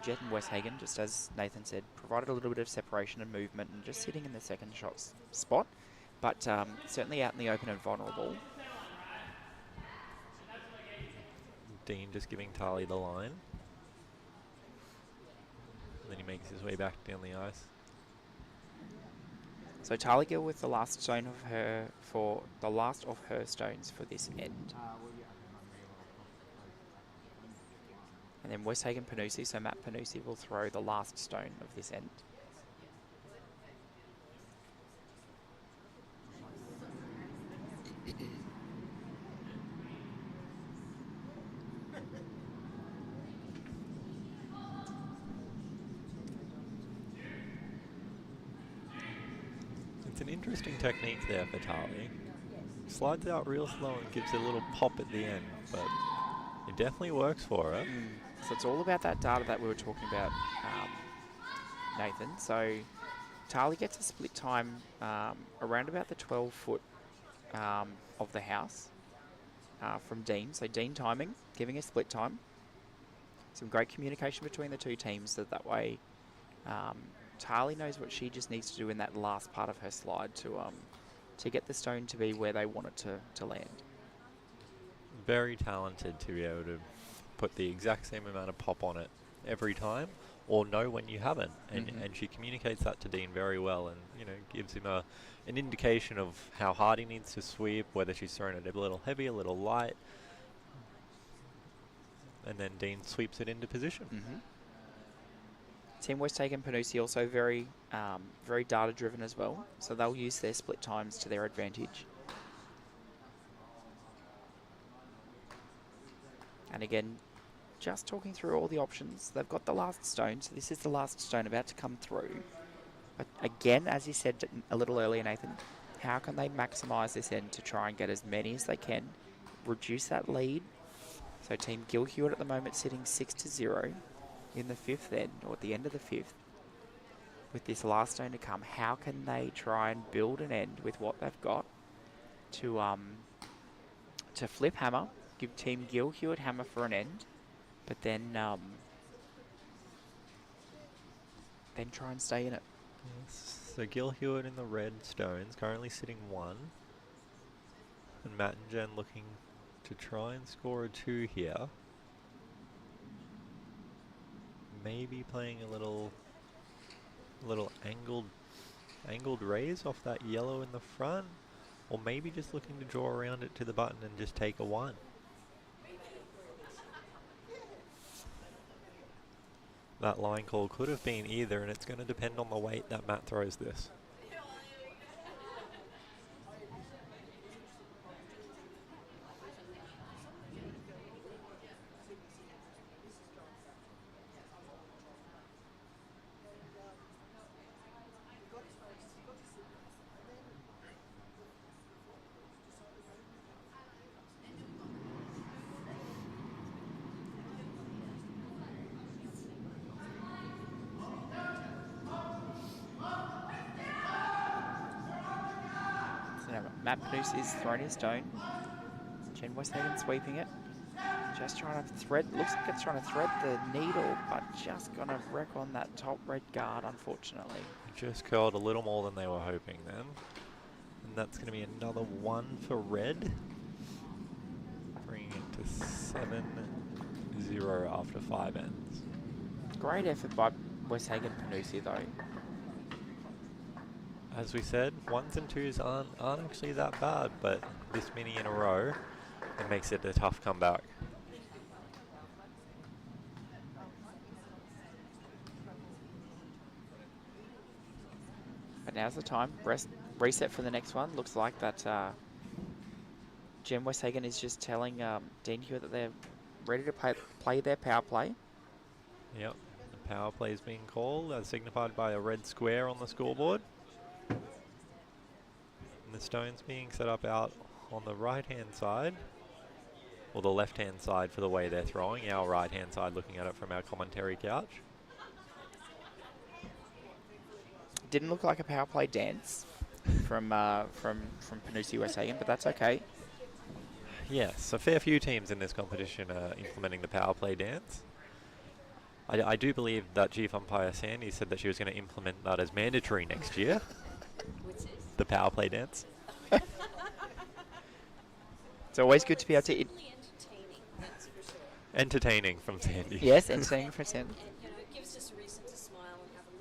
Jet and Westhagen, just as Nathan said, provided a little bit of separation and movement and just sitting in the second shot spot. But certainly out in the open and vulnerable. Dean just giving Tali the line. And then he makes his way back down the ice. So Tali Gill with the last stone of her for the last of her stones for this end. And then Westhagen Panoussi, so Matt Panoussi will throw the last stone of this end. It's an interesting technique there for Tali. Slides out real slow and gives it a little pop at the end, but it definitely works for her. So it's all about that data that we were talking about, Nathan. So Tali gets a split time around about the 12-foot of the house from Dean. So Dean timing, giving a split time. Some great communication between the two teams, so that way Tali knows what she just needs to do in that last part of her slide to get the stone to be where they want it to land. Very talented to be able to put the exact same amount of pop on it every time, or know when you haven't, and she communicates that to Dean very well, and gives him an indication of how hard he needs to sweep, whether she's throwing it a little heavy, a little light, and then Dean sweeps it into position. Team Westhagen Panoussi also very data driven as well, so they'll use their split times to their advantage. And again, just talking through all the options. They've got the last stone, so this is the last stone about to come through. But again, as you said a little earlier, Nathan, how can they maximise this end to try and get as many as they can, reduce that lead? So Team Gill Hewitt at the moment sitting 6-0 in the 5th end, or at the end of the 5th. With this last stone to come, how can they try and build an end with what they've got to flip hammer, give Team Gill Hewitt hammer for an end, but then try and stay in it. Yes. So Gill Hewitt in the red stones, currently sitting 1. And Matt and Jen looking to try and score a 2 here. Maybe playing a little angled raise off that yellow in the front, or maybe just looking to draw around it to the button and just take a 1. That line call could have been either, and it's going to depend on the weight that Matt throws this. Matt Panoussi's thrown his stone. Jen Westhagen sweeping it. Just trying to thread, looks like it's trying to thread the needle, but just going to wreck on that top red guard, unfortunately. Just curled a little more than they were hoping then. And that's going to be another 1 for red. Bringing it to 7-0 after 5 ends. Great effort by Westhagen Panoussi though. As we said, 1s and 2s aren't actually that bad, but this many in a row, it makes it a tough comeback. But now's the time. Reset for the next one. Looks like that Jen Westhagen is just telling Dean Hewitt that they're ready to play their power play. Yep, the power play is being called, as signified by a red square on the scoreboard. And the stones being set up out on the right-hand side, or the left-hand side for the way they're throwing, our right-hand side looking at it from our commentary couch. Didn't look like a power play dance from Panoussi Westhagen, but that's okay. Yes, a fair few teams in this competition are implementing the power play dance. I do believe that Chief Umpire Sandy said that she was going to implement that as mandatory next year. The power play dance. It's always good to be able to... Entertaining from Sandy. Yes, entertaining from Sandy. It gives us a reason to smile and have a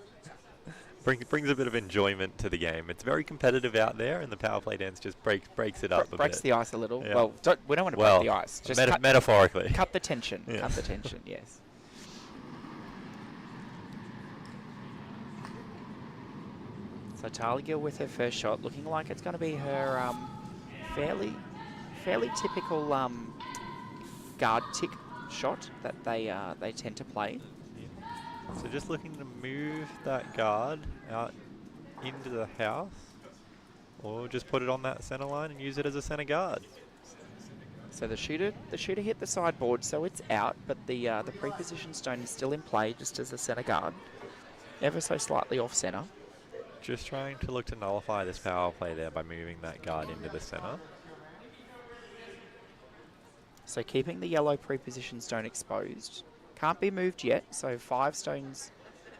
little... Brings a bit of enjoyment to the game. It's very competitive out there, and the power play dance just breaks it up a bit. Breaks the ice a little. Yeah. Well, we don't want to break the ice. Just metaphorically. Cut the tension. Yeah. Cut the tension, yes. So Tali Gill with her first shot, looking like it's going to be her fairly typical guard tick shot that they tend to play. Yeah. So just looking to move that guard out into the house, or just put it on that center line and use it as a center guard. So the shooter hit the sideboard, so it's out, but the pre-position stone is still in play, just as a center guard, ever so slightly off center. Just trying to look to nullify this power play there by moving that guard into the center. So keeping the yellow pre-position stone exposed. Can't be moved yet, so 5 stones,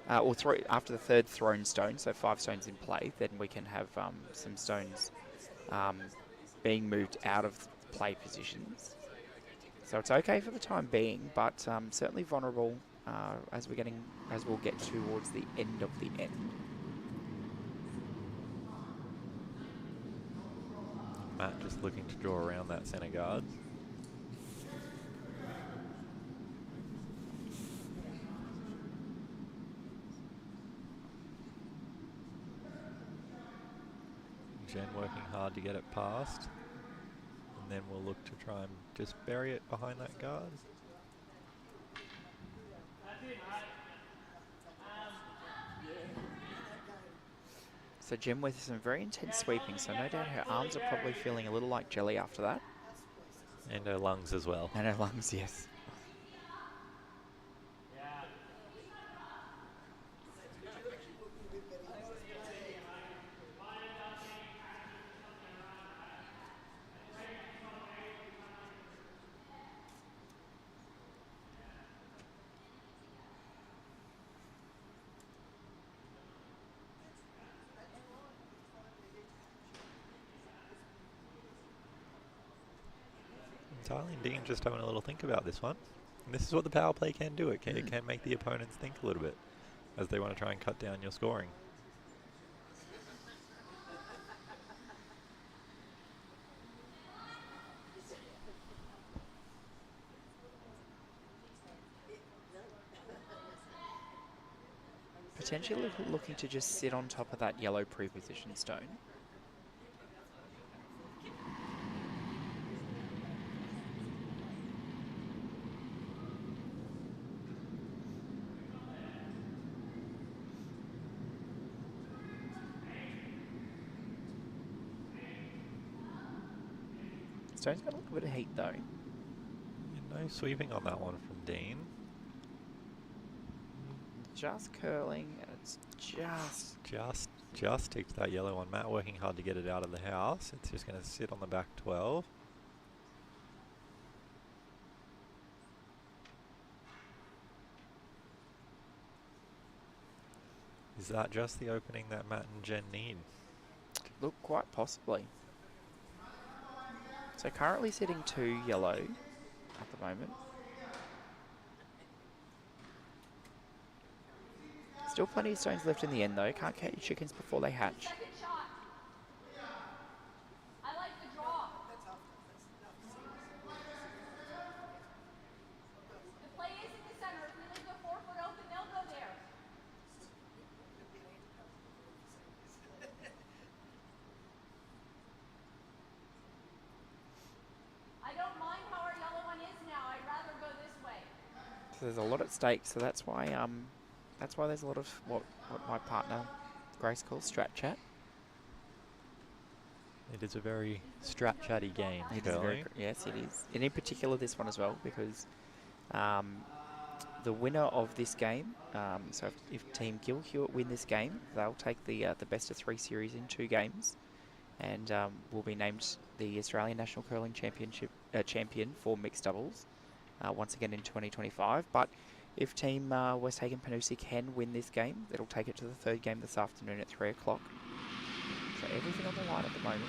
or after the third thrown stone, so 5 stones in play, then we can have some stones being moved out of play positions. So it's okay for the time being, but certainly vulnerable as we'll get towards the end of the end. Matt just looking to draw around that center guard. Jen working hard to get it past. And then we'll look to try and just bury it behind that guard. So Jen with some very intense sweeping, so no doubt her arms are probably feeling a little like jelly after that. And her lungs as well. And her lungs, yes. Tyler and Dean just having a little think about this one. And this is what the power play can do. It can make the opponents think a little bit as they want to try and cut down your scoring. Potentially looking to just sit on top of that yellow pre-position stone. Stone's got a little bit of heat though. Yeah, no sweeping on that one from Dean. Just curling, and it's Just ticked that yellow one. Matt working hard to get it out of the house. It's just going to sit on the back 12. Is that just the opening that Matt and Jen need? Look, quite possibly. So currently sitting 2 yellow at the moment. Still plenty of stones left in the end though. Can't count your chickens before they hatch. So there's a lot at stake. So that's why there's a lot of what my partner Grace calls strat chat. It is a very strat-chatty game, It is Curly. yes, it is. And in particular this one as well, because the winner of this game, so if Team Gill Hewitt win this game, they'll take the best of 3 series in 2 games, and will be named the Australian National Curling Championship champion for mixed doubles once again in 2025. But if Team Westhagen Panoussi can win this game, it'll take it to the 3rd game this afternoon at 3 o'clock. So everything on the line at the moment.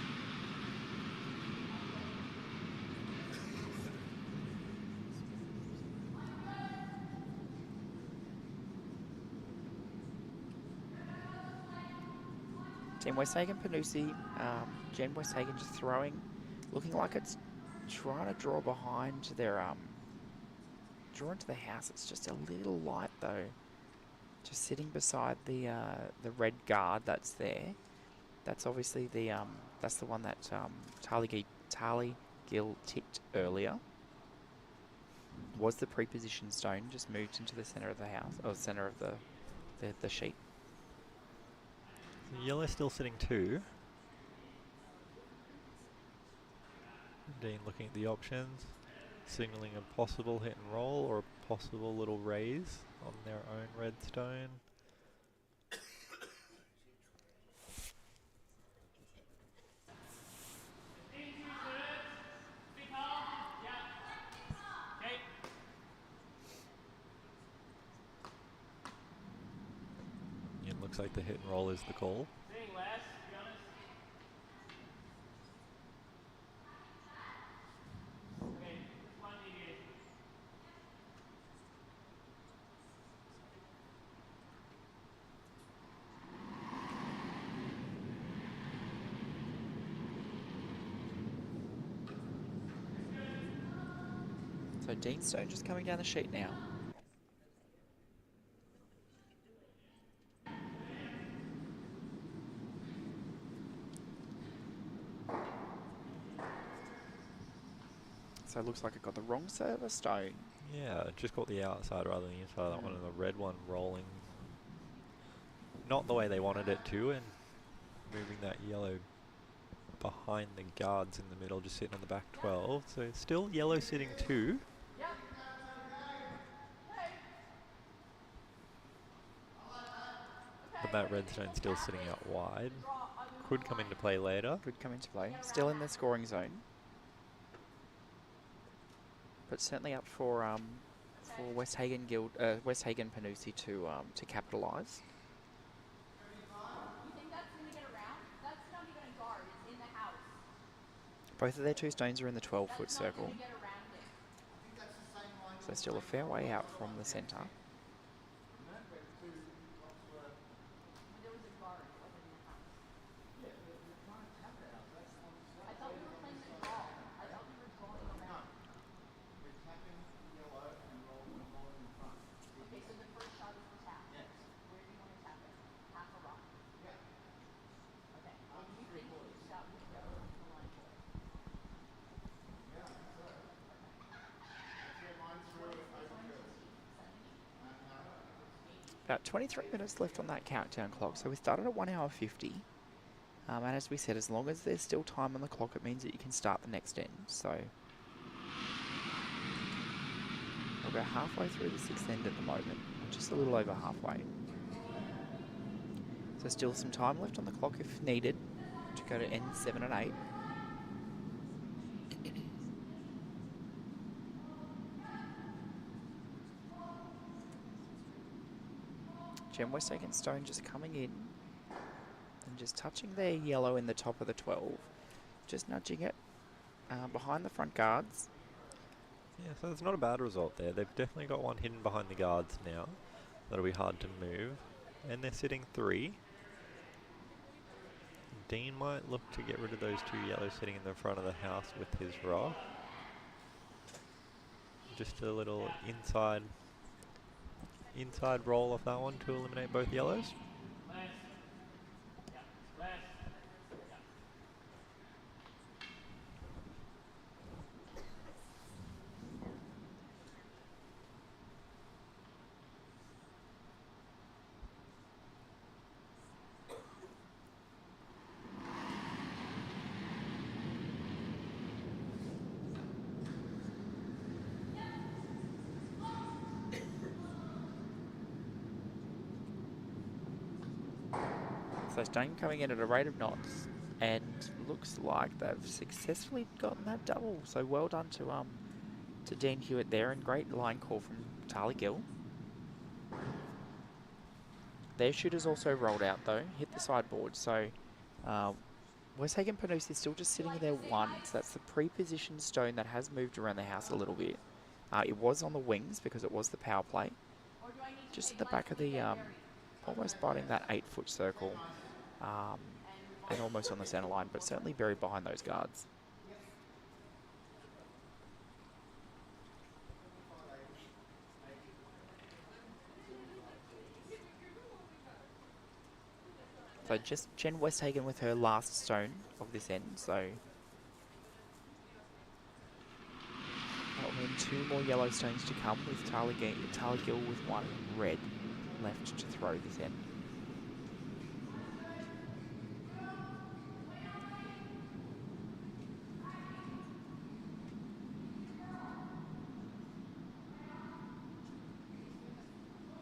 Team Westhagen Panoussi, Jen Westhagen just throwing, looking like it's trying to draw behind their draw into the house. It's just a little light though. Just sitting beside the red guard that's there. That's obviously the that's the one that Tali Gill ticked earlier. Was the pre-positioned stone, just moved into the center of the house, or center of the sheet. Yellow still sitting 2. Dean looking at the options, signalling a possible hit and roll or a possible little raise on their own red stone. It looks like the hit and roll is the call. So Dean Stone just coming down the sheet now. So it looks like it got the wrong side of a stone. Yeah, it just got the outside rather than the inside of that one, and the red one rolling not the way they wanted it to, and moving that yellow behind the guards in the middle, just sitting on the back 12. So still yellow sitting 2. But that red stone still sitting out wide. Could come into play later. Could come into play. Still in the scoring zone. But certainly up for Westhagen Panoussi to capitalise. Both of their 2 stones are in the 12-foot circle. So still a fair way out from the centre. About 23 minutes left on that countdown clock. So we started at 1 hour 50. And as we said, as long as there's still time on the clock, it means that you can start the next end. So we'll go halfway through the 6th end at the moment, just a little over halfway. So still some time left on the clock if needed to go to end 7 and 8. Jen Westhagen Stone just coming in and just touching their yellow in the top of the 12. Just nudging it behind the front guards. Yeah, so it's not a bad result there. They've definitely got one hidden behind the guards now. That'll be hard to move. And they're sitting 3. Dean might look to get rid of those 2 yellows sitting in the front of the house with his rock. Just a little inside roll off that one to eliminate both yellows. So stone coming in at a rate of knots, and looks like they've successfully gotten that double. So well done to Dean Hewitt there, and great line call from Charlie Gill. Their shooter's also rolled out though, hit the sideboard. So Westhagen Panoussi is still just sitting in their one. So that's the pre-positioned stone that has moved around the house a little bit. It was on the wings because it was the power play. Just at the back of the, almost biting that 8-foot circle, and almost on the centre line, but certainly buried behind those guards. So just Jen Westhagen with her last stone of this end, so that'll mean 2 more yellow stones to come, with Tyler Gill with 1 red left to throw this end.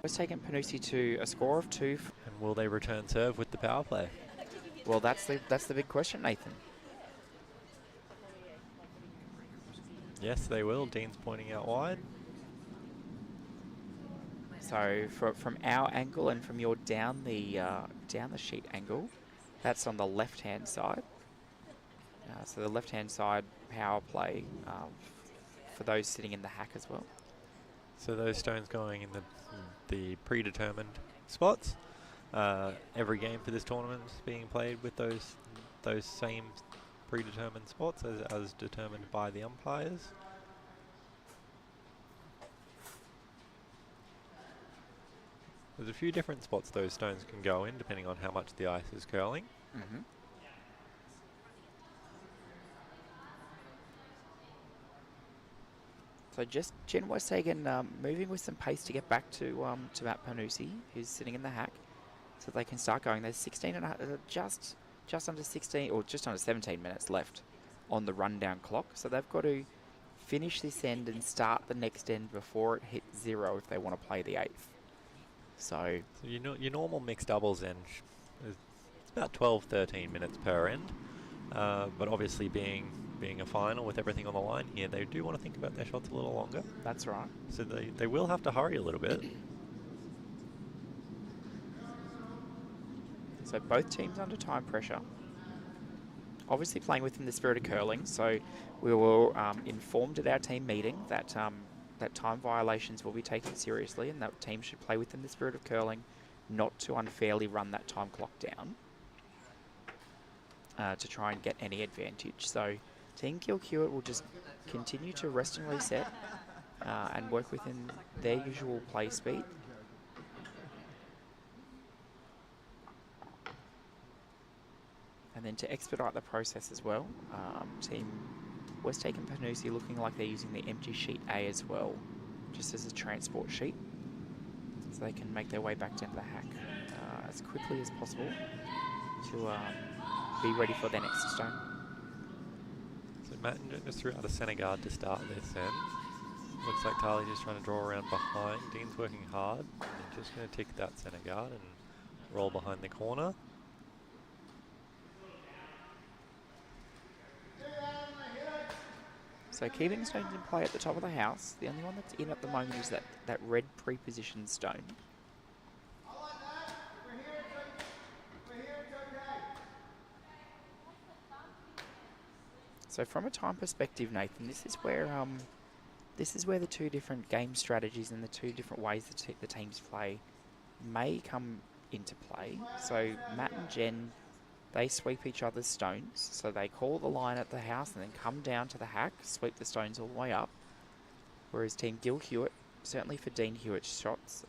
Westhagen Panoussi to a score of 2. And will they return serve with the power play? Well, that's the big question, Nathan. Yes, they will. Dean's pointing out wide. So from our angle and from your down the sheet angle, that's on the left-hand side. So the left-hand side power play for those sitting in the hack as well. So those stones going in the predetermined spots. Every game for this tournament is being played with those same predetermined spots as determined by the umpires. There's a few different spots those stones can go in depending on how much the ice is curling. Mm-hmm. So just Jen Westhagen moving with some pace to get back to Matt Panoussi, who's sitting in the hack, so they can start going. There's 16 and just under 16 or just under 17 minutes left on the rundown clock, so they've got to finish this end and start the next end before it hits 0 if they want to play the 8th. So your normal mixed doubles end, it's about 12-13 minutes per end, but obviously being a final with everything on the line here, they do want to think about their shots a little longer. That's right. So they will have to hurry a little bit. So both teams under time pressure. Obviously playing within the spirit of curling, so we were informed at our team meeting that that time violations will be taken seriously, and that teams should play within the spirit of curling, not to unfairly run that time clock down to try and get any advantage. So Team Gill Hewitt will just continue to rest and reset and work within their usual play speed. And then to expedite the process as well, Team Westhagen Panoussi looking like they're using the empty sheet A as well, just as a transport sheet, so they can make their way back down to the hack as quickly as possible to be ready for their next stone. So Matt just threw out a centre guard to start this end. Looks like Tarly's just trying to draw around behind. Dean's working hard. And just going to tick that centre guard and roll behind the corner. So keeping stones in play at the top of the house. The only one that's in at the moment is that red pre-positioned stone. So from a time perspective, Nathan, this is where the two different game strategies and the two different ways the teams play may come into play. So Matt and Jen, they sweep each other's stones. So they call the line at the house and then come down to the hack, sweep the stones all the way up. Whereas Team Gill Hewitt, certainly for Dean Hewitt's shots,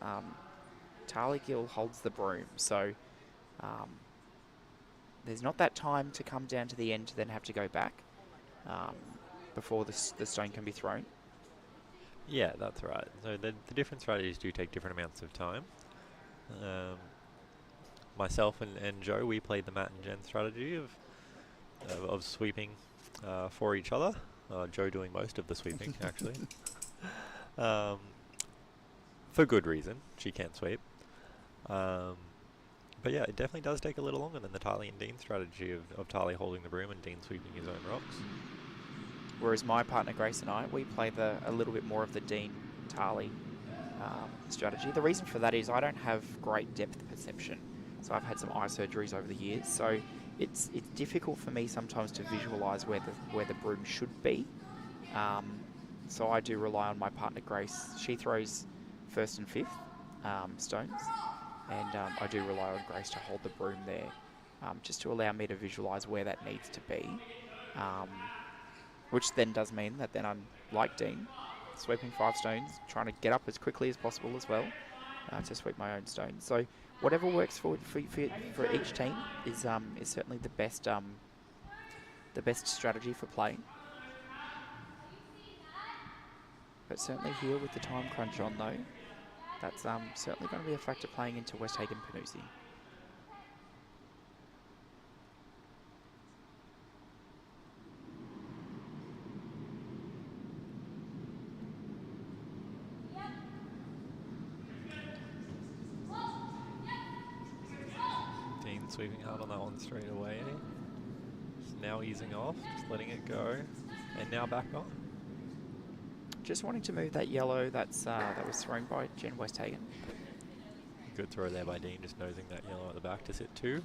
Tarly Gill holds the broom. So there's not that time to come down to the end to then have to go back before the stone can be thrown. Yeah, that's right. So the different strategies do take different amounts of time. Myself and Joe, we played the Matt and Jen strategy of sweeping for each other. Joe doing most of the sweeping, actually. For good reason. She can't sweep. But yeah, it definitely does take a little longer than the Tarly and Dean strategy of Tarly holding the broom and Dean sweeping his own rocks. Whereas my partner Grace and I, we play a little bit more of the Dean Tarly strategy. The reason for that is I don't have great depth perception. So I've had some eye surgeries over the years. So it's difficult for me sometimes to visualise where the broom should be. So I do rely on my partner Grace. She throws first and fifth stones, and I do rely on Grace to hold the broom there, just to allow me to visualise where that needs to be. Which then does mean that then I'm, like Dean, sweeping 5 stones, trying to get up as quickly as possible as well to sweep my own stones. So whatever works for each team is certainly the best strategy for play. But certainly here with the time crunch on though, that's certainly going to be a factor playing into Westhagen Panoussi. Dean sweeping hard on that one straight away. Just now easing off, just letting it go, and now back on. Just wanting to move that yellow that was thrown by Jen Westhagen. Good throw there by Dean, just nosing that yellow at the back to sit 2.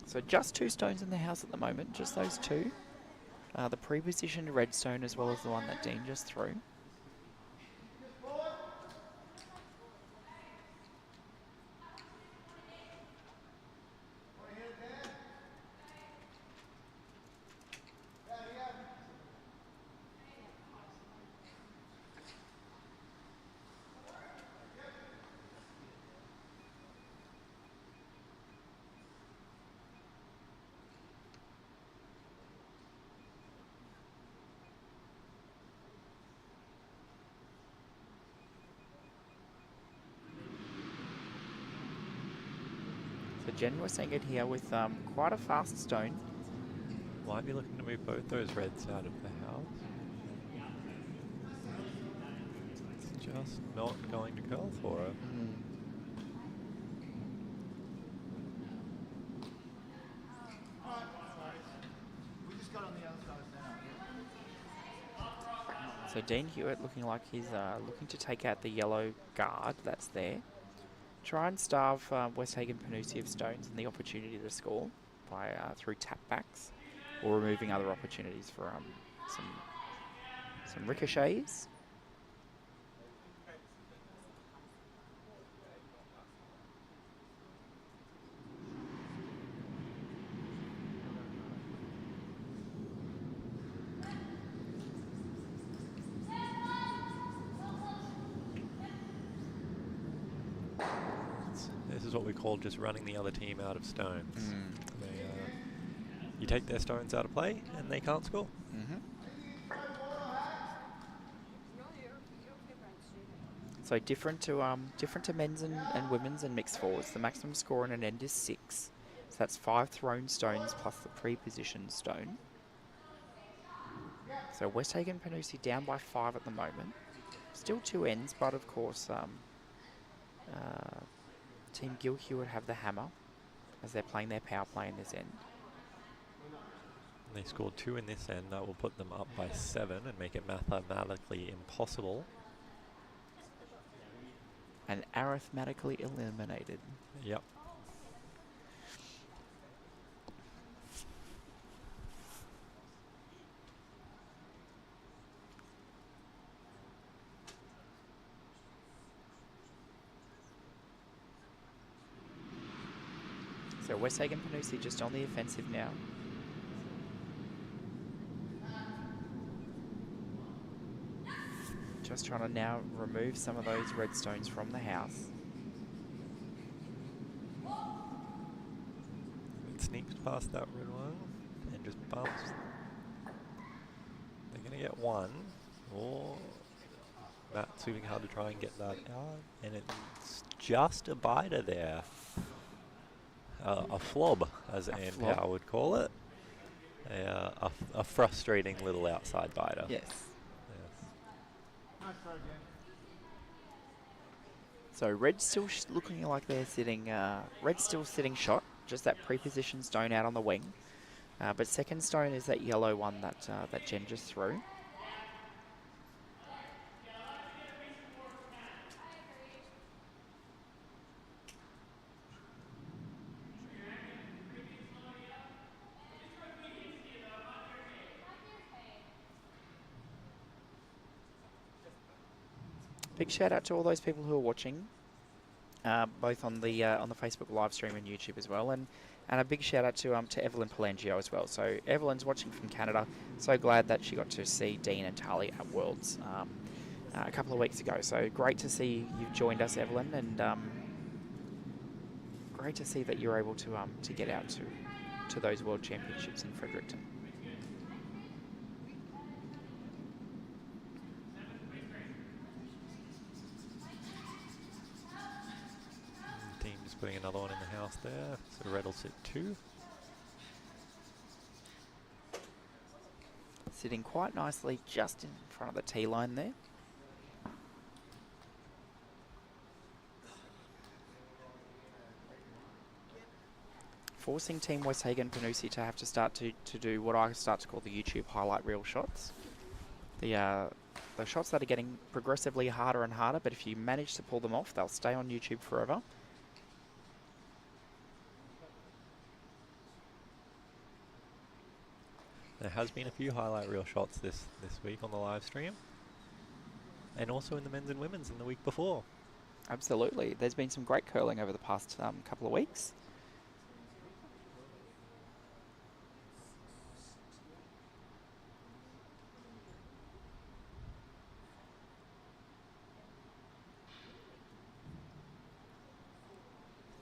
So just 2 stones in the house at the moment, just those 2. The pre-positioned red stone as well as the one that Dean just threw. So Jen was saying it here with quite a fast stone. Might be looking to move both those reds out of the house. It's just not going to curl for her. So Dean Hewitt looking like he's looking to take out the yellow guard that's there. Try and starve Westhagen Panoussi of stones and the opportunity to score by through tap backs or removing other opportunities for some ricochets. This is what we call just running the other team out of stones. You take their stones out of play and they can't score. So different to men's and women's and mixed forwards. The maximum score on an end is 6. So that's 5 thrown stones plus the pre-positioned stone. So Westhagen Panoussi down by 5 at the moment. Still 2 ends, but of course Team Gill Hewitt have the hammer as they're playing their power play in this end. They scored 2 in this end. That will put them up by 7 and make it mathematically impossible. And arithmetically eliminated. Yep. So Westhagen Panoussi just on the offensive now. Just trying to now remove some of those red stones from the house. It sneaks past that red one and just bumps. They're going to get 1. Or Matt sweeping hard to try and get that out. And it's just a biter there. A flob, as Ann Power would call it. A frustrating little outside biter. Yes. So red's still looking like they're sitting, red's still sitting shot, just that pre-positioned stone out on the wing. But second stone is that yellow one that, that Jen just threw. Big shout out to all those people who are watching, both on the Facebook live stream and YouTube as well, and a big shout out to Evelyn Palangio as well. So Evelyn's watching from Canada. So glad that she got to see Dean and Tali at Worlds a couple of weeks ago. So great to see you've joined us, Evelyn, and great to see that you're able to get out to those World Championships in Fredericton. Putting another one in the house there, so red will sit 2. Sitting quite nicely just in front of the tee line there. Forcing Team Westhagen Panoussi to have to start to do what I start to call the YouTube highlight reel shots. The shots that are getting progressively harder and harder, but if you manage to pull them off, they'll stay on YouTube forever. There has been a few highlight reel shots this week on the live stream, and also in the men's and women's in the week before. Absolutely. There's been some great curling over the past couple of weeks.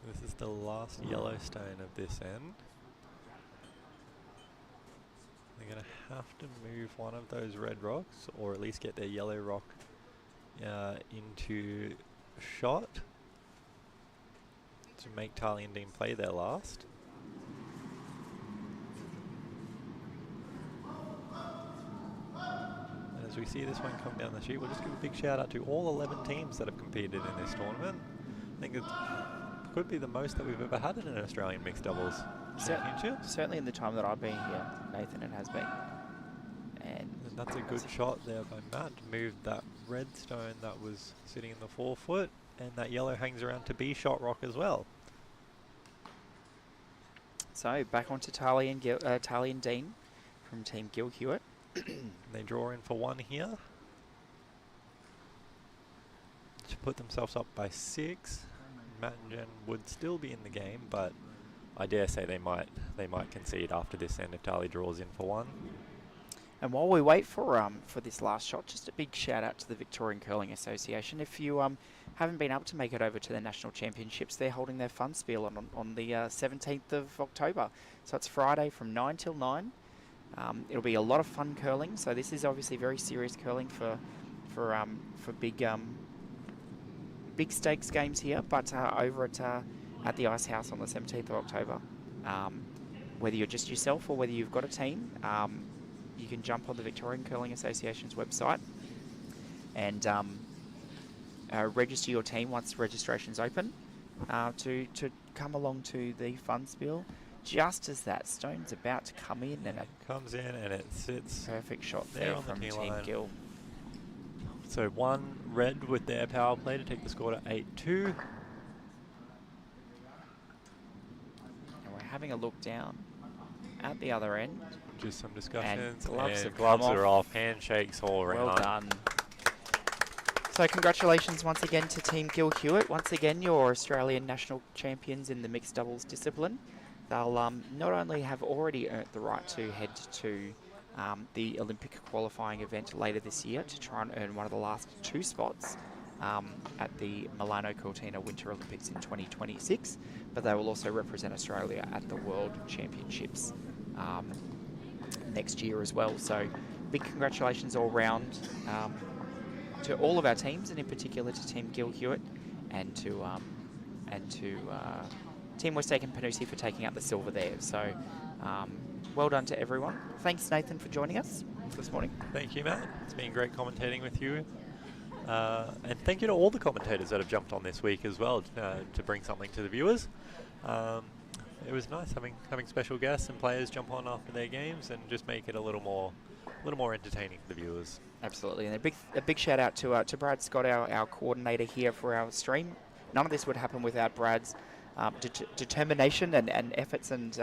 This is the last yellow stone of this end. They're going to have to move one of those red rocks, or at least get their yellow rock into shot to make Tali and Dean play their last. And as we see this one come down the chute, we'll just give a big shout out to all 11 teams that have competed in this tournament. I think it could be the most that we've ever had in an Australian mixed doubles championship. Certainly in the time that I've been here, Nathan, it has been. And that's a good shot there by Matt. Moved that red stone that was sitting in the 4-foot, and that yellow hangs around to be shot rock as well. So back onto Tali and Dean from Team Gill Hewitt. They draw in for 1 here to put themselves up by 6. Matt and Jen would still be in the game, but I dare say they might concede after this end if Tali draws in for 1. And while we wait for this last shot, just a big shout out to the Victorian Curling Association. If you haven't been able to make it over to the National Championships, they're holding their fun spiel on the 17th of October. So it's Friday from 9 till 9. It'll be a lot of fun curling. So this is obviously very serious curling for big stakes games here, but over at the Ice House on the 17th of October. Whether you're just yourself or whether you've got a team, you can jump on the Victorian Curling Association's website and register your team once registration's open to come along to the fun spiel. Just as that stone's about to come in, and it comes in and it sits perfect shot there from the Team Gill. So 1 red with their power play to take the score to 8-2. And we're having a look down at the other end. Just some discussions. And gloves are off. Handshakes all around. Well done. So congratulations once again to Team Gill Hewitt. Once again, your Australian national champions in the mixed doubles discipline. They'll not only have already earned the right to head to the Olympic qualifying event later this year to try and earn one of the last 2 spots at the Milano Cortina Winter Olympics in 2026, but they will also represent Australia at the World Championships next year as well. So big congratulations all round to all of our teams, and in particular to Team Gill Hewitt and to Team Westhagen Panoussi for taking out the silver there. So well done to everyone. Thanks, Nathan, for joining us this morning. Thank you, Matt. It's been great commentating with you. And thank you to all the commentators that have jumped on this week as well to bring something to the viewers. It was nice having special guests and players jump on after their games and just make it a little more entertaining for the viewers. Absolutely, and a big shout out to Brad Scott, our coordinator here for our stream. None of this would happen without Brad's determination and efforts and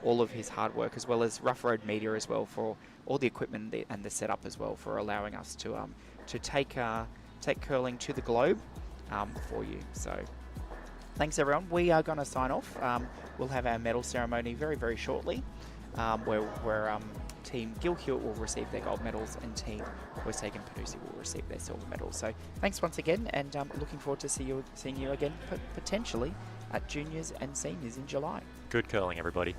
all of his hard work, as well as Rough Road Media as well for all the equipment and the setup as well, for allowing us to take curling to the globe for you. So thanks everyone. We are going to sign off. We'll have our medal ceremony very, very shortly, where Team Gill Hewitt will receive their gold medals and Team Westhagen Panoussi will receive their silver medals. So thanks once again, and looking forward to seeing you again potentially at juniors and seniors in July. Good curling, everybody.